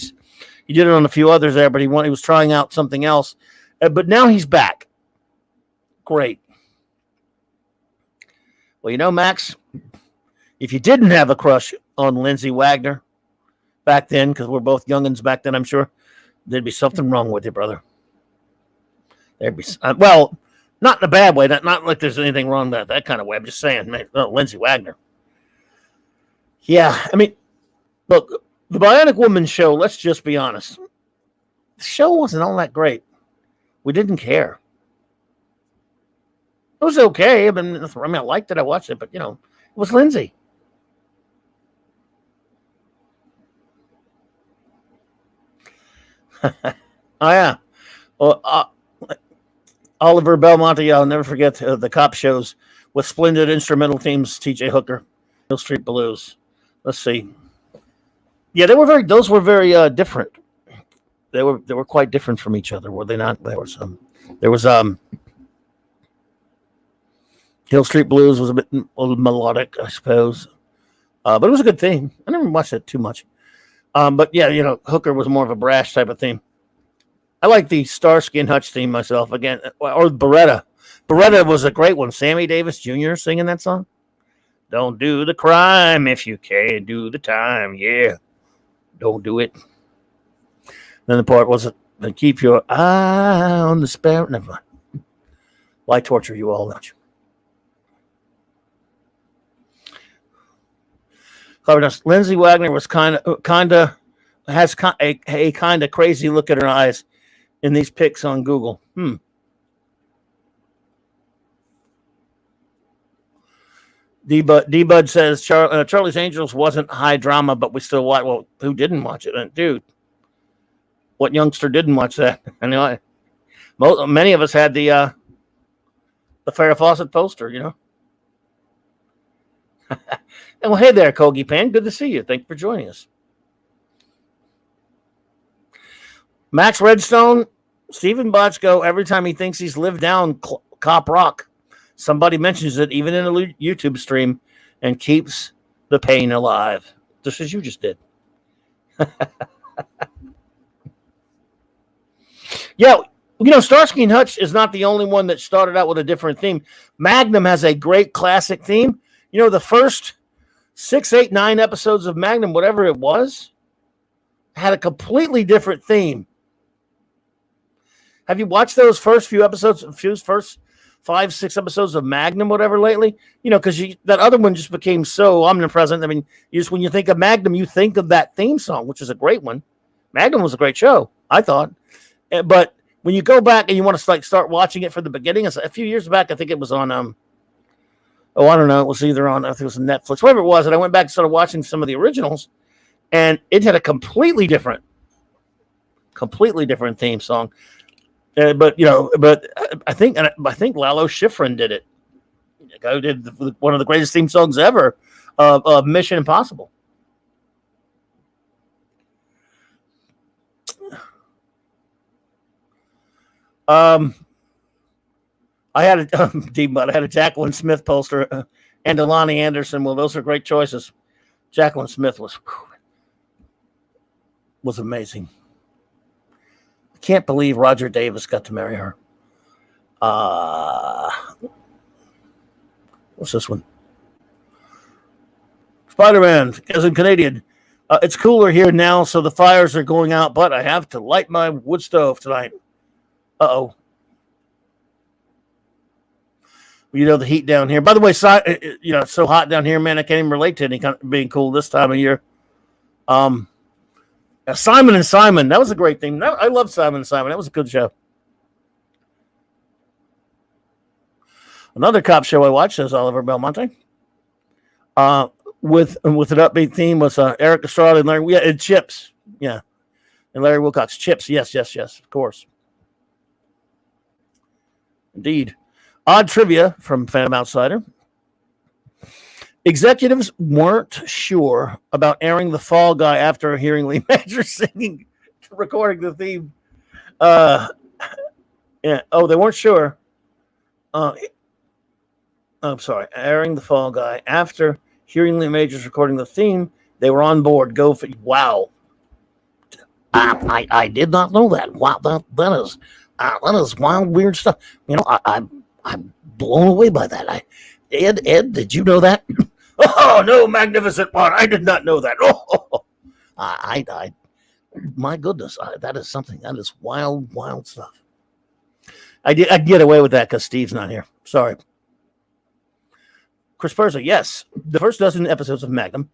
did it on a few others there, but he was trying out something else. But now he's back. Great. Well, Max, if you didn't have a crush on Lindsay Wagner back then, because we're both youngins back then, I'm sure there'd be something wrong with you, brother. There'd be, well, not in a bad way. Not like there's anything wrong with that kind of way. I'm just saying, man, Lindsay Wagner. Yeah, I mean, look, the Bionic Woman show, let's just be honest. The show wasn't all that great. We didn't care. It was okay. I liked it. I watched it, but, it was Lindsay. Oh, yeah. Well, Oliver Belmonte, I'll never forget the cop shows with splendid instrumental teams, T.J. Hooker, Hill Street Blues. Let's see. Yeah, those were very different. They were quite different from each other, were they not? There was Hill Street Blues was a bit melodic, I suppose. But it was a good theme. I never watched it too much. But yeah, Hooker was more of a brash type of theme. I like the Starsky and Hutch theme myself again, or Beretta. Beretta was a great one. Sammy Davis Jr. singing that song. Don't do the crime if you can't do the time. Yeah, don't do it. Then the part was, keep your eye on the sparrow. Never mind. Why torture you all that? Lindsay Wagner was kind of has a kind of crazy look at her eyes in these pics on Google. D-Bud says Charlie's Angels wasn't high drama, but we still watch. Well, who didn't watch it? Dude, what youngster didn't watch that? I know many of us had the Farrah Fawcett poster, And well, hey there, Kogi Pan. Good to see you. Thank you for joining us. Max Redstone, Stephen Bochco, every time he thinks he's lived down Cop Rock, somebody mentions it, even in a YouTube stream, and keeps the pain alive, just as you just did. Yeah, Starsky and Hutch is not the only one that started out with a different theme. Magnum has a great classic theme. The first 6, 8, 9 episodes of Magnum, whatever it was, had a completely different theme. Have you watched those first few episodes, first 5, 6 episodes of Magnum, whatever, lately? Because that other one just became so omnipresent. I mean, when you think of Magnum, you think of that theme song, which is a great one. Magnum was a great show, I thought. But when you go back and you want to like start watching it from the beginning, a few years back, I think it was on I don't know, it was either on, I think it was Netflix, whatever it was, and I went back and started watching some of the originals, and it had a completely different theme song. But I think Lalo Schifrin did it. The guy who did one of the greatest theme songs ever of Mission Impossible. I had a Jacqueline Smith poster and a Lonnie Anderson. Well, those are great choices. Jacqueline Smith was amazing. I can't believe Roger Davis got to marry her. What's this one? Spider-Man, as in Canadian. It's cooler here now, so the fires are going out, but I have to light my wood stove tonight. Uh-oh. You know, the heat down here. By the way, it's so hot down here, man, I can't even relate to any kind of being cool this time of year. Simon and Simon, that was a great thing. I love Simon and Simon. That was a good show. Another cop show I watched is Oliver Belmonte. With an upbeat theme was Eric Estrada and Larry. Yeah, and Chips. Yeah. And Larry Wilcox. Chips. Yes, of course. Indeed. Odd trivia from Phantom Outsider. Executives weren't sure about airing The Fall Guy after hearing Lee Majors recording the theme. Yeah. Oh, they weren't sure. I'm sorry. Airing The Fall Guy after hearing Lee Majors recording the theme, they were on board. Wow. I did not know that. Wow, that is wild, weird stuff. You know, I'm blown away by that. Ed, did you know that? Oh no, magnificent one! I did not know that. Oh, I my goodness, that is something. That is wild stuff. I get away with that because Steve's not here. Sorry. Chris Perza, yes, the first dozen episodes of Magnum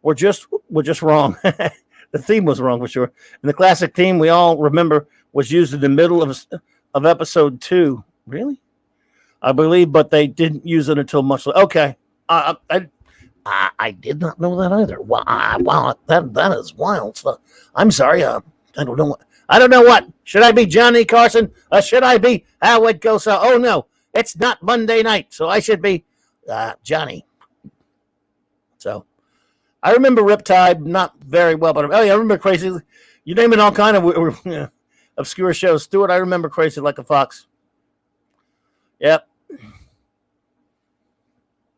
were just wrong. The theme was wrong for sure, and the classic theme we all remember was used in the middle of episode 2. Really? I believe, but they didn't use it until much later. Okay. I did not know that either. Wow, that is wild stuff. I'm sorry. I don't know what. Should I be Johnny Carson or should I be Howard Cosell? Oh no, it's not Monday night, so I should be Johnny. So I remember Riptide not very well, but I remember Crazy. You name it, all kind of obscure shows. Stuart, I remember Crazy Like a Fox. Yep.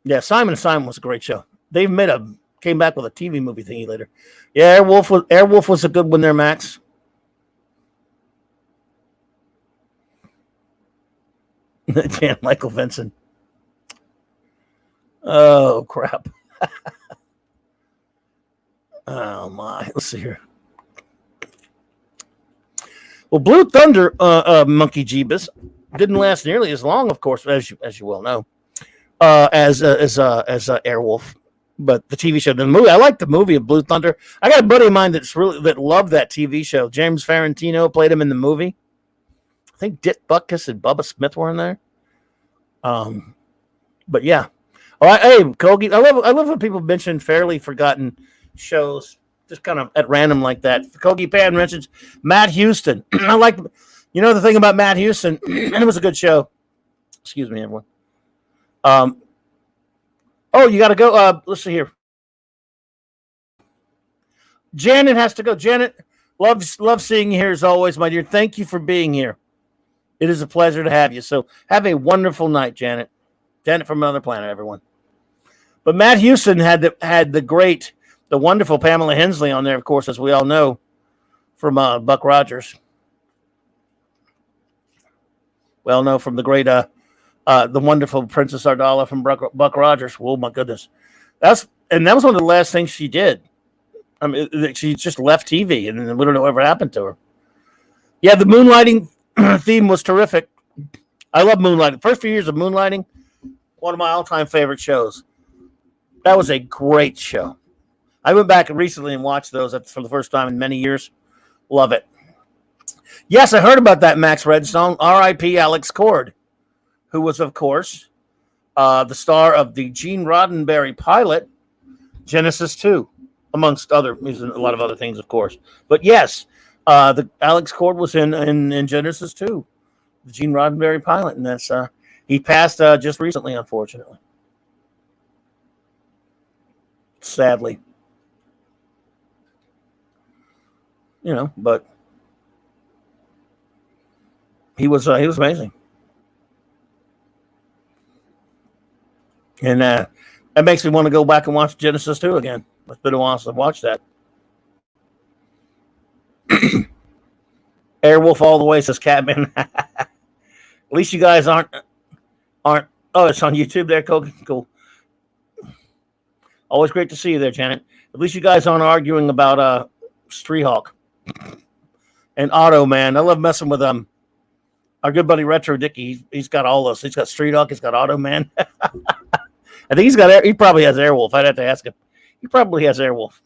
Yeah, Simon & Simon was a great show. They came back with a TV movie thingy later. Yeah, Airwolf was a good one there, Max. Yeah, Michael Vincent. Oh, crap. Oh, my. Let's see here. Well, Blue Thunder, Monkey Jeebus, didn't last nearly as long, of course, as you well know, as Airwolf. But the TV show, the movie, I like the movie of Blue Thunder. I got a buddy of mine that loved that TV show. James Farentino played him in the movie. I think Dick Butkus and Bubba Smith were in there. But yeah. All right, hey, Kogi, I love when people mention fairly forgotten shows just kind of at random like that. Kogi Pan mentions Matt Houston. I like, the thing about Matt Houston, and it was a good show. Excuse me, everyone. Oh, you got to go. Let's see here. Janet has to go. Janet, love seeing you here as always, my dear. Thank you for being here. It is a pleasure to have you. So have a wonderful night, Janet. Janet from another planet, everyone. But Matt Houston had the wonderful Pamela Hensley on there, of course, as we all know, from Buck Rogers. Well, no, from the great, the wonderful Princess Ardala from Buck Rogers. Oh my goodness, that was one of the last things she did. I mean, she just left TV, and we don't know whatever happened to her. Yeah, the Moonlighting theme was terrific. I love Moonlighting. First few years of Moonlighting, one of my all-time favorite shows. That was a great show. I went back recently and watched those for the first time in many years. Love it. Yes, I heard about that, Max Redstone. R.I.P. Alex Cord, who was, of course, the star of the Gene Roddenberry pilot, Genesis 2, amongst other, a lot of other things, of course. But yes, the Alex Cord was in Genesis 2, the Gene Roddenberry pilot, and that's he passed just recently, unfortunately. Sadly. But he was amazing. And that makes me want to go back and watch Genesis 2 again. It's been a while since I've watched that. Airwolf all the way, says Catman. At least you guys aren't. Oh, it's on YouTube there, cool. Always great to see you there, Janet. At least you guys aren't arguing about Street Hawk and Auto Man. I love messing with our good buddy Retro Dicky. He's got all those. He's got Street Hawk. He's got Auto Man. I think he probably has Airwolf. I'd have to ask him. He probably has Airwolf.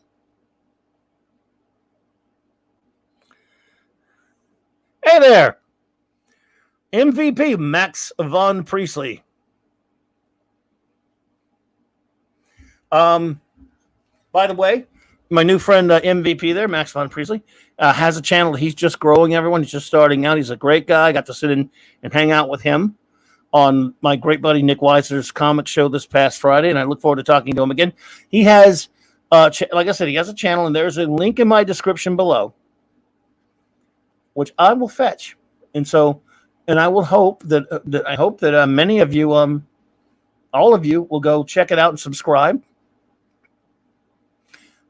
Hey there. MVP Max Von Priestley. By the way, my new friend MVP there, Max Von Priestley, has a channel. He's just growing, everyone. He's just starting out. He's a great guy. I got to sit in and hang out with him on my great buddy Nick Weiser's comic show this past Friday, and I look forward to talking to him again. He has, like I said, he has a channel, and there's a link in my description below, which I will fetch. And I will hope that many of you, all of you, will go check it out and subscribe.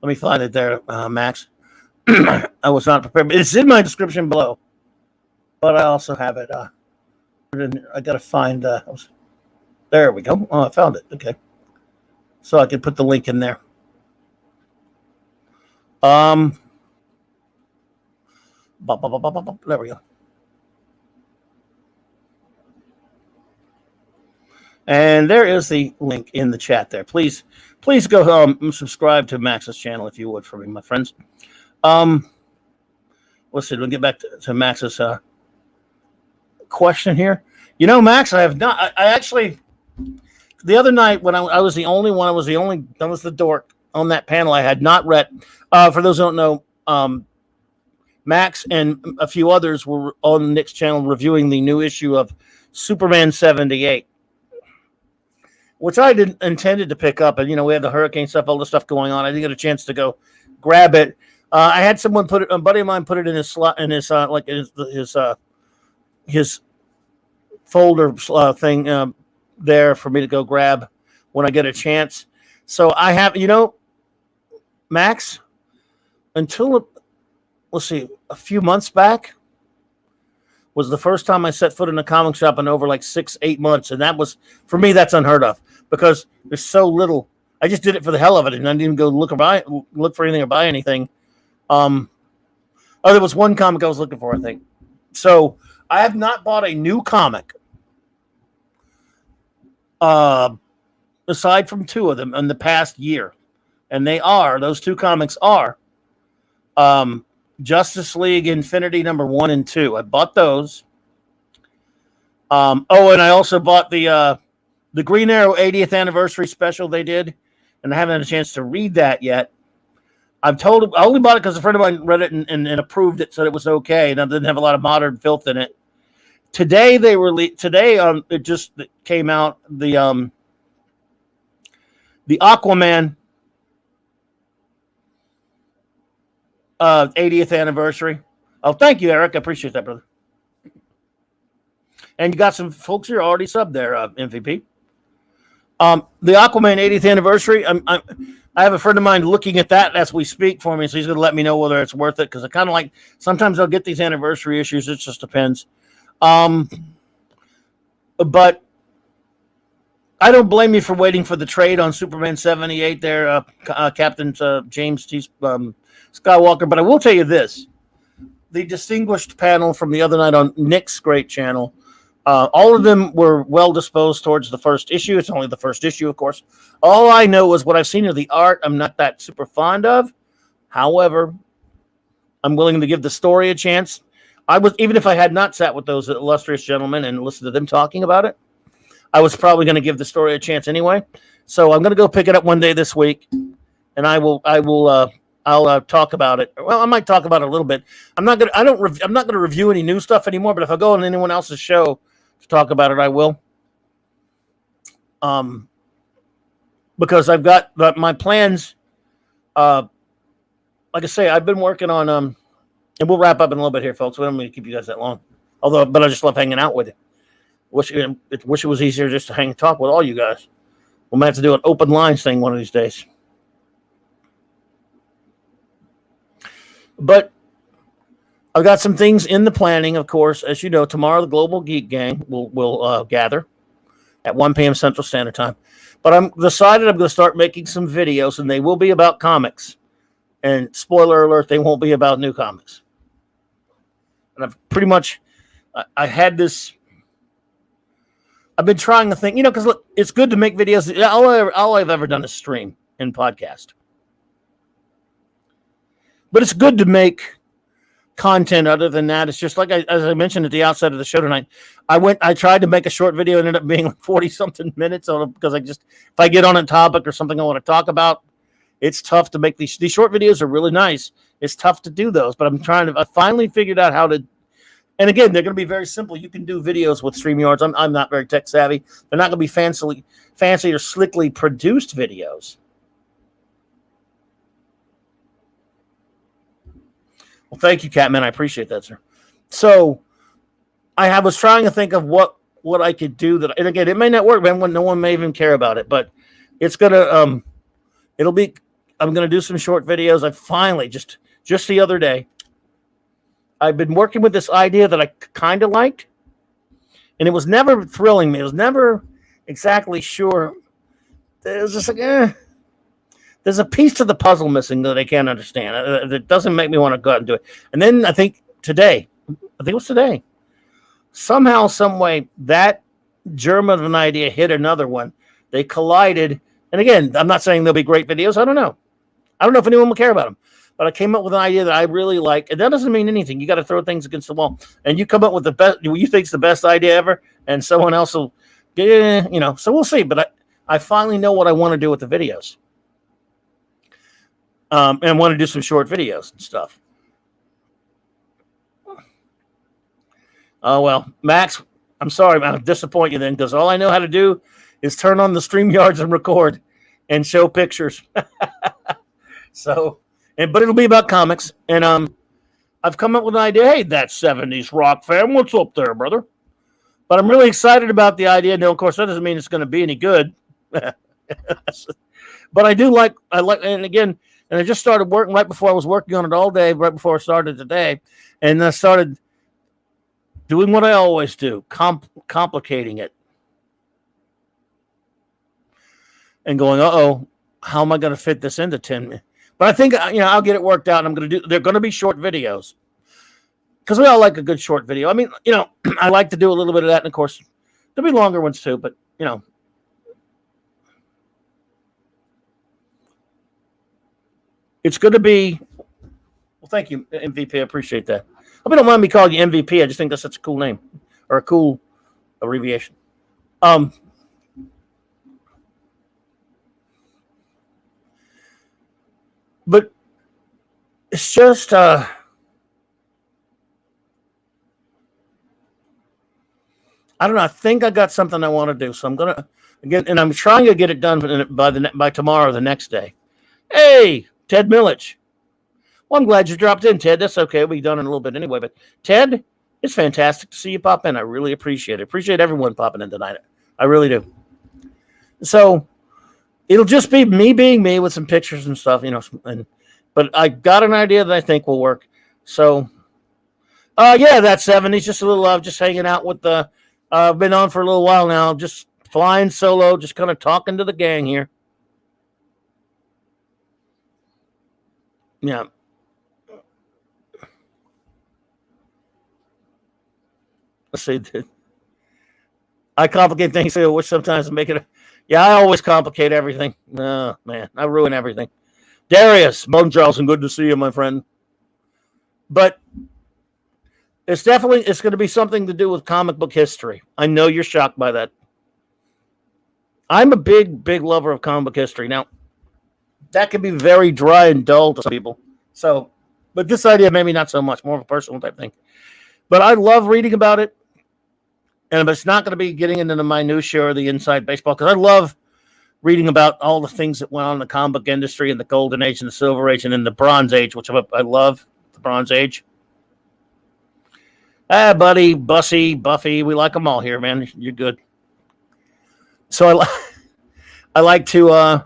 Let me find it there, Max. I was not prepared, but it's in my description below. But I also have it. I got to find. There we go. Oh, I found it. Okay, so I can put the link in there. There we go. And there is the link in the chat there. Please go subscribe to Max's channel if you would, for me, my friends. Let's see. We'll get back to Max's question here. Max, I have not. I actually, the other night when I was the only one, I was the dork on that panel. I had not read. For those who don't know, Max and a few others were on Nick's channel reviewing the new issue of Superman 78. Which I intended to pick up, and we had the hurricane stuff, all the stuff going on. I didn't get a chance to go grab it. I had someone put it. A buddy of mine put it in his slot, in his his folder thing there for me to go grab when I get a chance. So I have, Max, until let's see, a few months back was the first time I set foot in a comic shop in over like 6-8 months. And that was, for me, that's unheard of because there's so little. I just did it for the hell of it. And I didn't even go look for anything or buy anything. There was one comic I was looking for, I think. So I have not bought a new comic aside from two of them in the past year. And those two comics are Justice League Infinity number 1 and 2. I bought those. And I also bought the Green Arrow 80th anniversary special they did, and I haven't had a chance to read that yet. I only bought it because a friend of mine read it and approved it, said it was okay, and it didn't have a lot of modern filth in it. Today it just came out the Aquaman 80th anniversary. Oh, thank you, Eric. I appreciate that, brother. And you got some folks here already subbed there, MVP. The Aquaman 80th anniversary. I have a friend of mine looking at that as we speak for me, so he's going to let me know whether it's worth it, because I kind of like, sometimes I'll get these anniversary issues. It just depends. But I don't blame you for waiting for the trade on Superman 78 there, Captain James T. Skywalker. But I will tell you this. The distinguished panel from the other night on Nick's great channel, all of them were well disposed towards the first issue. It's only the first issue, of course. All I know is what I've seen of the art I'm not that super fond of. However, I'm willing to give the story a chance. I was, even if I had not sat with those illustrious gentlemen and listened to them talking about it, I was probably going to give the story a chance anyway. So I'm going to go pick it up one day this week, and I'll talk about it. Well, I might talk about it a little bit. I'm not going to review any new stuff anymore. But if I go on anyone else's show to talk about it, I will. Because I've got my plans. Like I say, I've been working on and we'll wrap up in a little bit here, folks. We don't mean to keep you guys that long. But I just love hanging out with you. Wish it was easier just to hang and talk with all you guys. We might have to do an open lines thing one of these days. But I've got some things in the planning, of course. As you know, tomorrow the Global Geek Gang will gather at 1 p.m. Central Standard Time. But I'm decided I'm going to start making some videos, and they will be about comics. And spoiler alert, they won't be about new comics. And I've pretty much, I had this. I've been trying to think, because look, it's good to make videos. All I've ever done is stream and podcast. But it's good to make content other than that. It's just like, as I mentioned at the outset of the show tonight, I tried to make a short video and ended up being like 40-something minutes because if I get on a topic or something I want to talk about, it's tough to make these short videos are really nice. It's tough to do those, but I finally figured out how to. And again, they're going to be very simple. You can do videos with StreamYards. I'm not very tech savvy. They're not going to be fancy or slickly produced videos. Well, thank you, Catman. I appreciate that, sir. So I was trying to think of what I could do that, and again, it may not work, man. No one may even care about it, but it's gonna I'm gonna do some short videos. I finally just the other day, I've been working with this idea that I kind of liked, and it was never thrilling me. It was never exactly sure. It was just like, there's a piece to the puzzle missing that I can't understand. It doesn't make me want to go out and do it. And then I think it was today, somehow, some way, that germ of an idea hit another one. They collided. And again, I'm not saying they'll be great videos. I don't know if anyone will care about them. But I came up with an idea that I really like. And that doesn't mean anything. You got to throw things against the wall. And you come up with the best, you think's the best idea ever, and someone else will, so we'll see. But I finally know what I want to do with the videos. And I want to do some short videos and stuff. Oh, well, Max, I'm sorry, man. I'll disappoint you then, because all I know how to do is turn on the StreamYards and record and show pictures. But it'll be about comics. And I've come up with an idea. Hey, that 70s rock fan, what's up there, brother? But I'm really excited about the idea. Now, of course, that doesn't mean it's going to be any good. But I do like, and again, and I just started working right before I was working on it all day, right before I started today. And I started doing what I always do, complicating it. And going, how am I going to fit this into 10 minutes? But I think, I'll get it worked out. And they're going to be short videos. Because we all like a good short video. I mean, I like to do a little bit of that. And of course, there'll be longer ones too, but, it's going to be, well, thank you, MVP. I appreciate that. I hope you don't mind me calling you MVP. I just think that's such a cool name or a cool abbreviation. But it's just, I don't know. I think I got something I want to do. So I'm going to, again, and I'm trying to get it done by tomorrow, the next day. Hey, Ted Millich. Well, I'm glad you dropped in, Ted. That's okay. We'll be done in a little bit anyway. But Ted, it's fantastic to see you pop in. I really appreciate it. Appreciate everyone popping in tonight. I really do. So it'll just be me being me with some pictures and stuff, but I got an idea that I think will work. So, yeah, that 70s, just a little love, just hanging out with I've been on for a little while now, just flying solo, just kind of talking to the gang here. Yeah. Let's see. I complicate things too, which sometimes make it. Yeah, I always complicate everything. Oh, man, I ruin everything. Darius, Bone Charleston, good to see you, my friend. But It's going to be something to do with comic book history. I know you're shocked by that. I'm a big lover of comic book history. Now, that can be very dry and dull to some people. So, but this idea maybe not so much, more of a personal type thing. But I love reading about it, and it's not going to be getting into the minutia or the inside baseball because I love reading about all the things that went on in the comic book industry in the Golden Age and the Silver Age and in the Bronze Age, which I love, the Bronze Age. Buddy, Buffy, we like them all here, man. You're good. So I like to. I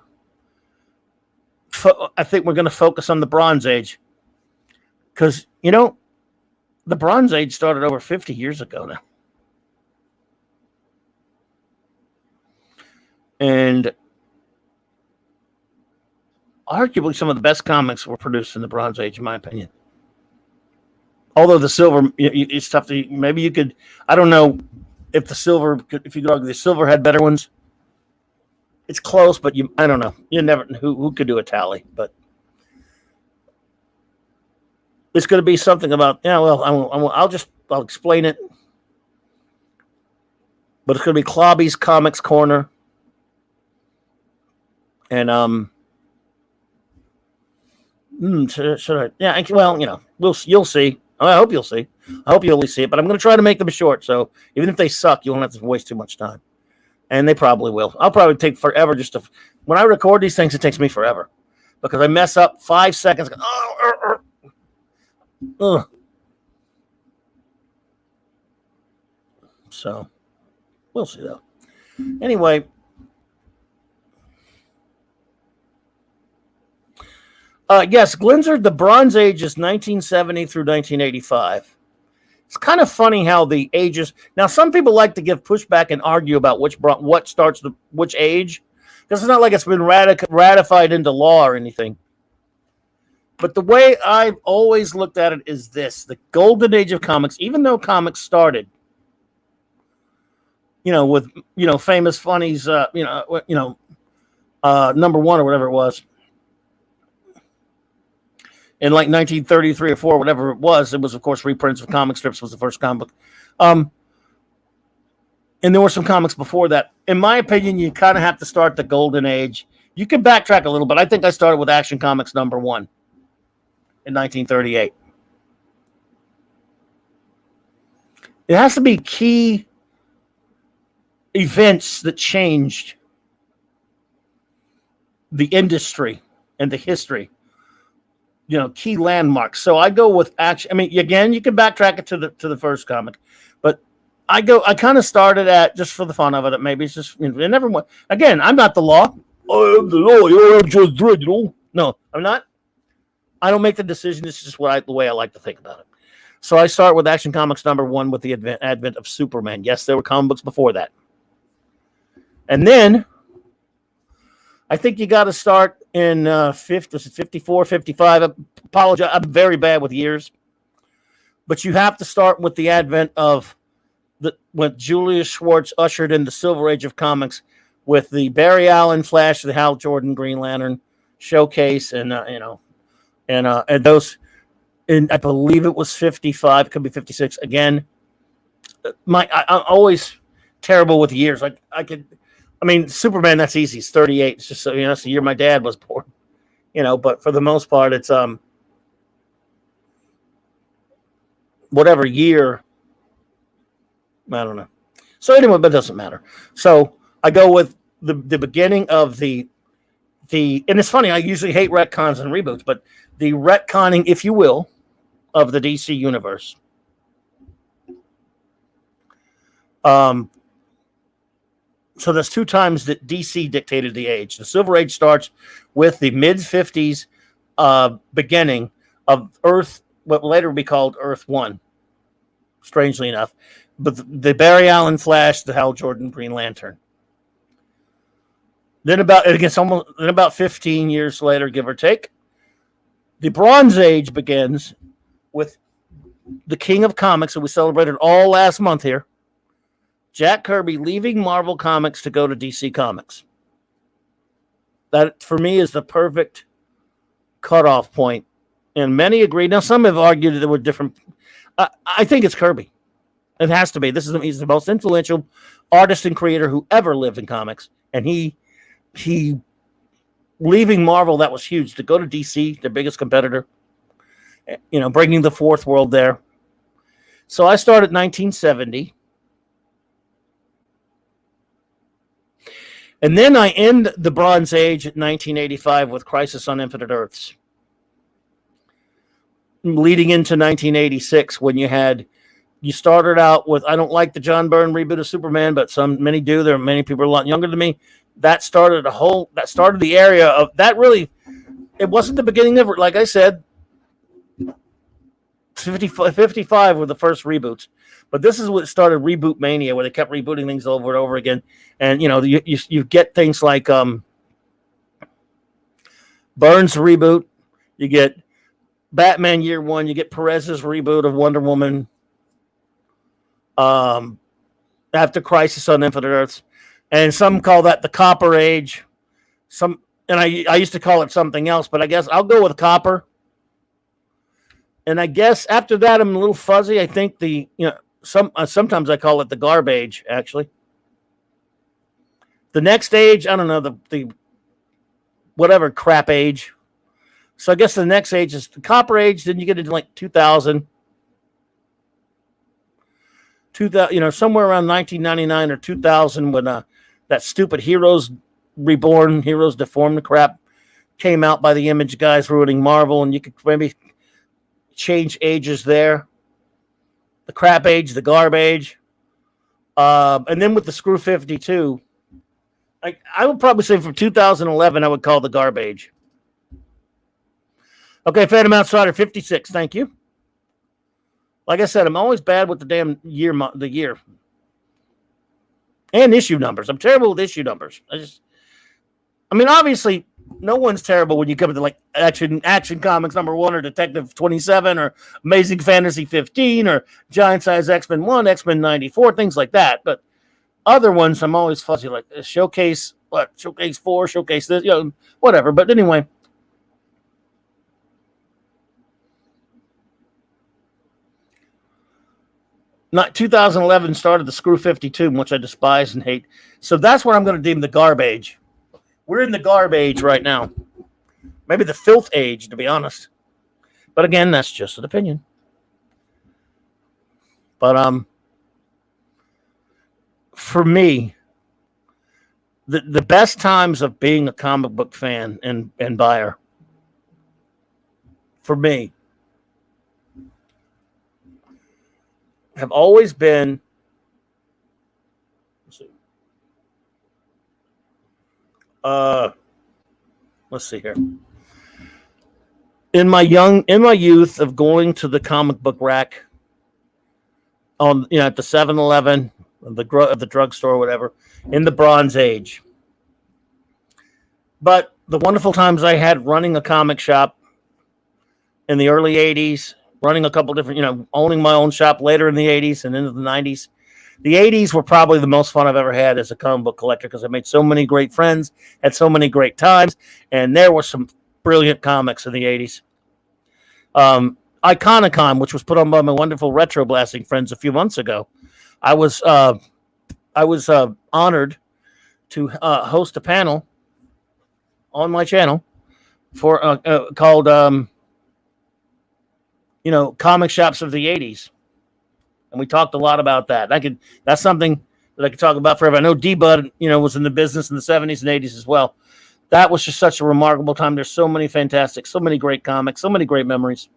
think we're going to focus on the Bronze Age because the Bronze Age started over 50 years ago now, and arguably some of the best comics were produced in the Bronze Age, in my opinion. Although the silver, it's tough to. Maybe you could. I don't know if the silver. If you could argue the silver had better ones. It's close, but I don't know. You never who could do a tally, but it's going to be something about. Yeah, well, I'll explain it. But it's going to be Clobby's Comics Corner, and should I? Yeah, well, you'll see. I hope you'll see. I hope you'll at least see it, but I'm going to try to make them short. So even if they suck, you won't have to waste too much time. And they probably will. I'll probably take forever when I record these things, it takes me forever because I mess up 5 seconds. So we'll see though. Anyway. Yes, Glinzer, the Bronze Age is 1970 through 1985. It's kind of funny how the ages. Now, some people like to give pushback and argue about what starts which age, because it's not like it's been ratified into law or anything. But the way I've always looked at it is this: the golden age of comics, even though comics started, with famous funnies, number one or whatever it was. In like 1933 or 4, whatever it was, of course reprints of comic strips was the first comic book. And there were some comics before that. In my opinion, you kind of have to start the golden age. You can backtrack a little, but I think I started with Action Comics number 1 in 1938. It has to be key events that changed the industry and the history. Key landmarks. So I go with action. I mean, again, you can backtrack it to the first comic, but I kind of started at, just for the fun of it. Maybe it's just, never went. Again, I'm not the law. I am the law. You're just dread, No, I'm not. I don't make the decision. This is just the way I like to think about it. So I start with Action Comics number 1 with the advent of Superman. Yes, there were comic books before that. And then I think you got to start in 54, 55. I apologize. I'm very bad with years. But you have to start with the advent of when Julius Schwartz ushered in the Silver Age of comics with the Barry Allen Flash, the Hal Jordan Green Lantern showcase, and those. And I believe it was 55, could be 56. Again, I'm always terrible with years. Superman, that's easy. It's 38. It's just it's the year my dad was born. But for the most part, it's whatever year. I don't know. So anyway, but it doesn't matter. So I go with the beginning of the and it's funny, I usually hate retcons and reboots, but the retconning, if you will, of the DC universe. So there's 2 times that DC dictated the age. The Silver Age starts with the mid-50s beginning of Earth, what later would be called Earth 1, strangely enough. But the Barry Allen Flash, the Hal Jordan Green Lantern. Then about 15 years later, give or take, the Bronze Age begins with the King of Comics that we celebrated all last month here, Jack Kirby, leaving Marvel Comics to go to DC Comics. That, for me, is the perfect cutoff point and many agree. Now, some have argued that there were different. I think it's Kirby. It has to be. He's the most influential artist and creator who ever lived in comics, and he leaving Marvel, that was huge. To go to DC, their biggest competitor, bringing the fourth world there. So I started in 1970. And then I end the Bronze Age at 1985 with Crisis on Infinite Earths. Leading into 1986, when you started out with, I don't like the John Byrne reboot of Superman, but many do. There are many people a lot younger than me. That started the area of that. Really, it wasn't the beginning of it. Like I said, 55 were the first reboots, but this is what started reboot mania, where they kept rebooting things over and over again. And you get things like Byrne's reboot, you get Batman Year One, you get Perez's reboot of Wonder Woman. After Crisis on Infinite Earths, and some call that the Copper Age. I used to call it something else, but I guess I'll go with Copper. And I guess after that, I'm a little fuzzy. I think sometimes I call it the Garbage. Actually, the next age, I don't know, the whatever crap age. So I guess the next age is the Copper Age. Then you get into like 2000. Somewhere around 1999 or 2000, when that stupid Heroes Reborn, Heroes Deformed crap came out by the Image guys, ruining Marvel, and you could maybe change ages there. The crap age, the garbage, and then with the Screw 52, I would probably say from 2011, I would call the garbage. Okay, Phantom Outsider 56. Thank you. Like I said, I'm always bad with the damn year, and issue numbers. I'm terrible with issue numbers. Obviously, no one's terrible when you come to like Action Comics #1 or Detective 27 or Amazing Fantasy 15 or Giant Size X-Men 1, X-Men 94, things like that. But other ones, I'm always fuzzy, like Showcase 4, Showcase this, whatever. But anyway. 2011 started the Screw 52, which I despise and hate. So that's what I'm going to deem the garbage. We're in the garbage right now. Maybe the filth age, to be honest. But again, that's just an opinion. But for me, the best times of being a comic book fan and buyer, for me, have always been, let's see here. In my youth of going to the comic book rack on at the 7-Eleven, the drugstore, or whatever, in the Bronze Age. But the wonderful times I had running a comic shop in the early 80s, running a couple different, owning my own shop later in the 80s and into the 90s. The 80s were probably the most fun I've ever had as a comic book collector, because I made so many great friends, had so many great times, and there were some brilliant comics in the 80s. Iconicon, which was put on by my wonderful retro blasting friends a few months ago. I was honored to host a panel on my channel for called comic shops of the 80s. And we talked a lot about that. That's something that I could talk about forever. I know D-Bud, was in the business in the 70s and 80s as well. That was just such a remarkable time. There's so many great comics, so many great memories.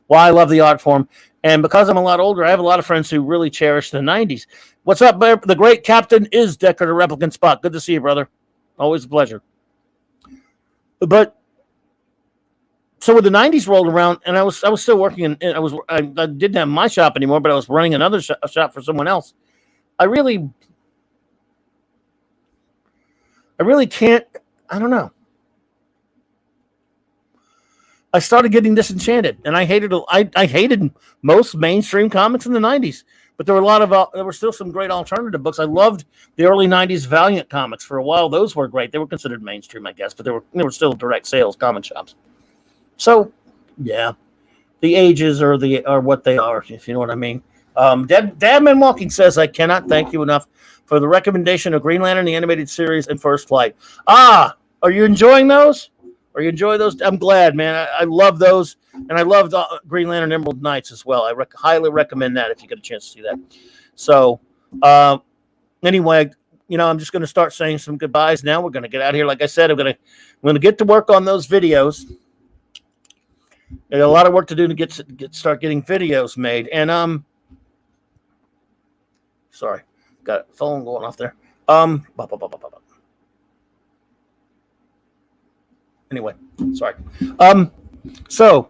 Well, I love the art form. And because I'm a lot older, I have a lot of friends who really cherish the 90s. What's up, the great Captain is Decker, the Replicant Spot. Good to see you, brother. Always a pleasure. But so when the 90s rolled around, and I was still working, and I didn't have my shop anymore, but I was running another shop for someone else. I really can't. I don't know. I started getting disenchanted, and I hated most mainstream comics in the 90s. But there were still some great alternative books. I loved the early 90s Valiant comics. For a while, those were great. They were considered mainstream, I guess, but they were still direct sales comic shops. So Yeah, the ages are what they are, if you know what I mean. Dadman Walking says, I cannot thank you enough for the recommendation of Green Lantern, the animated series, and First Flight. Ah, are you enjoying those? Are you enjoying those? I'm glad, man. I love those, and I loved Green Lantern Emerald Knights as well. I highly recommend that if you get a chance to see that. So, anyway, I'm just going to start saying some goodbyes now. We're going to get out of here. Like I said, I'm going to get to work on those videos. There's a lot of work to do to start getting videos made. And sorry, got a phone going off there. Anyway, sorry. So,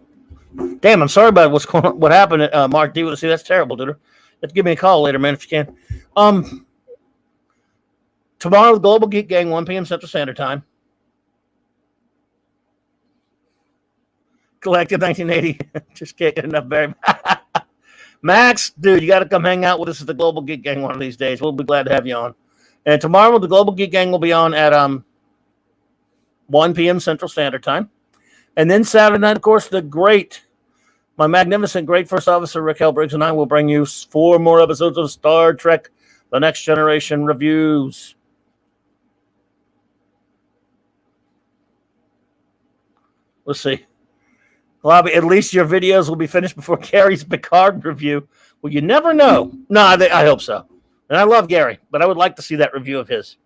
damn, I'm sorry about what happened at Mark D. See, that's terrible, dude. You have to give me a call later, man, if you can. Tomorrow, the Global Geek Gang, 1 p.m. Central Standard Time. Collective 1980. Just can't get enough, Barry. Max, dude, you got to come hang out with us at the Global Geek Gang one of these days. We'll be glad to have you on. And tomorrow, the Global Geek Gang will be on at 1 p.m. Central Standard Time. And then Saturday night, of course, my magnificent great first officer, Rick Helbriggs, and I will bring you 4 more episodes of Star Trek The Next Generation reviews. Let's see. Well, at least your videos will be finished before Gary's Picard review. Well, you never know. No, I hope so. And I love Gary, but I would like to see that review of his.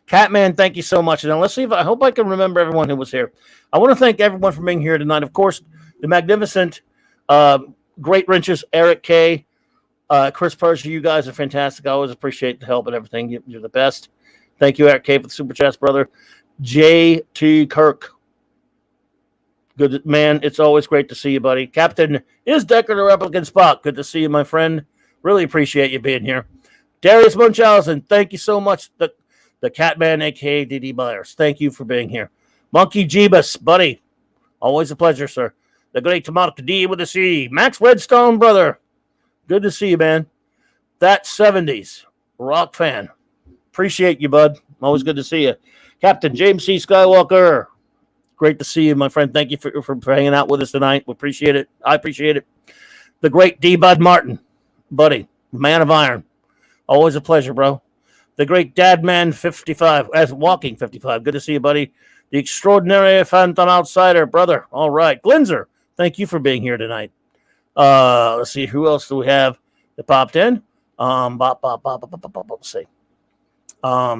Catman, thank you so much. And let's see I hope I can remember everyone who was here. I want to thank everyone for being here tonight. Of course, the magnificent Great Wrenches, Eric K., Chris Persia, you guys are fantastic. I always appreciate the help and everything. You're the best. Thank you, Eric K., for the Super Chats, brother. J.T. Kirk. Good man. It's always great to see you, buddy. Captain is Decker the Replicant Spock. Good to see you, my friend. Really appreciate you being here. Darius Munchausen, thank you so much. The Catman, a.k.a. D.D. Myers. Thank you for being here. Monkey Jeebus, buddy. Always a pleasure, sir. The great Mark D with a C. Max Redstone, brother. Good to see you, man. That 70s rock fan. Appreciate you, bud. Always good to see you. Captain James C. Skywalker. Great to see you, my friend. Thank you for hanging out with us tonight. We appreciate it. I appreciate it. The great D. Bud Martin, buddy. Man of iron. Always a pleasure, bro. The great Dadman 55, as Walking 55. Good to see you, buddy. The extraordinary Phantom Outsider, brother. All right. Glinzer, thank you for being here tonight. Let's see. Who else do we have that popped in? Let's see. I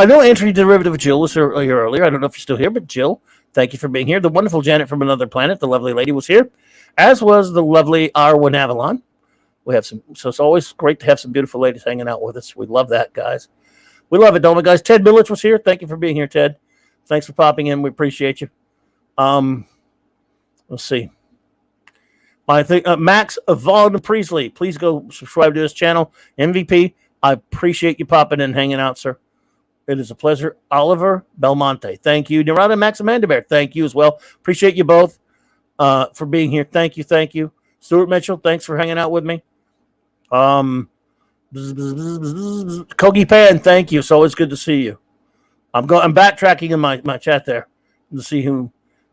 know Entry Derivative Jill was here earlier. I don't know if you're still here, but Jill, thank you for being here. The wonderful Janet from Another Planet, the lovely lady, was here, as was the lovely Arwen Avalon. We have so it's always great to have some beautiful ladies hanging out with us. We love that, guys. We love it, don't we, guys? Ted Millich was here. Thank you for being here, Ted. Thanks for popping in. We appreciate you. Let's see. I think Max Vaughn Priestley, please go subscribe to his channel. MVP, I appreciate you popping in and hanging out, sir. It is a pleasure. Oliver Belmonte, thank you. Narada Maximandabear, thank you as well. Appreciate you both for being here. Thank you, thank you. Stuart Mitchell, thanks for hanging out with me. Kogi Pan, thank you. It's always good to see you. I'm backtracking in my chat there to see who.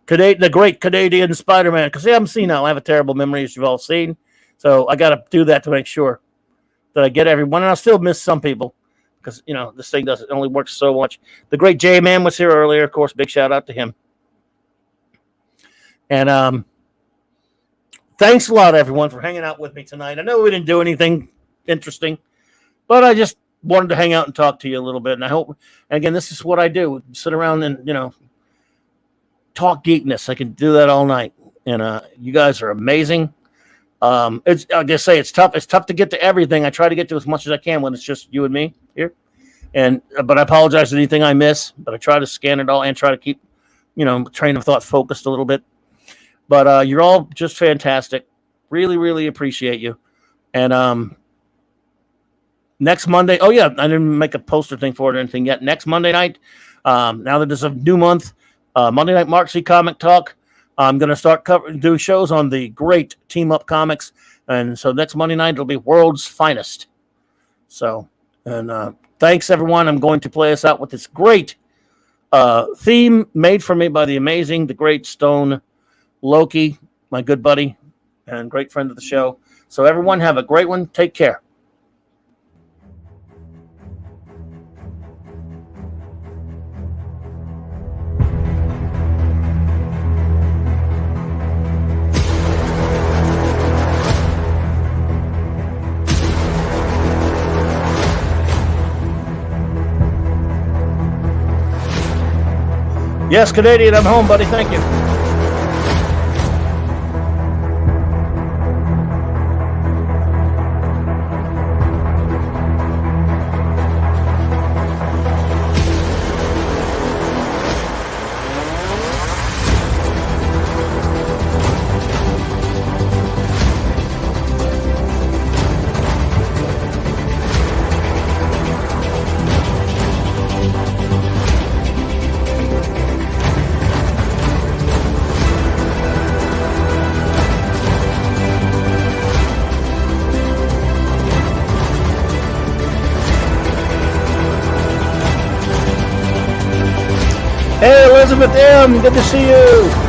The great Canadian Spider-Man. Because I'm seeing now. I have a terrible memory, as you've all seen. So I got to do that to make sure that I get everyone. And I'll still miss some people because, this thing only works so much. The great J-Man was here earlier. Of course, big shout out to him. And thanks a lot, everyone, for hanging out with me tonight. I know we didn't do anything interesting, but I just wanted to hang out and talk to you a little bit. And I hope, and again, this is what I do. Sit around and, talk geekness. I can do that all night. And you guys are amazing. I'll just say it's tough. It's tough to get to everything. I try to get to as much as I can when it's just you and me here. But I apologize for anything I miss. But I try to scan it all and try to keep, train of thought focused a little bit. But you're all just fantastic. Really, really appreciate you. And next Monday, I didn't make a poster thing for it or anything yet. Next Monday night, now that it's a new month, Monday Night Mark C Comic Talk. I'm going to start do shows on the great Team Up Comics. And so next Monday night, it'll be World's Finest. So, and thanks, everyone. I'm going to play us out with this great Theme made for me by the amazing, the great Stone Loki, my good buddy and great friend of the show. So everyone have a great one. Take care. Yes, Canadian, I'm home, buddy. Thank you. Hey, Elizabeth M., good to see you.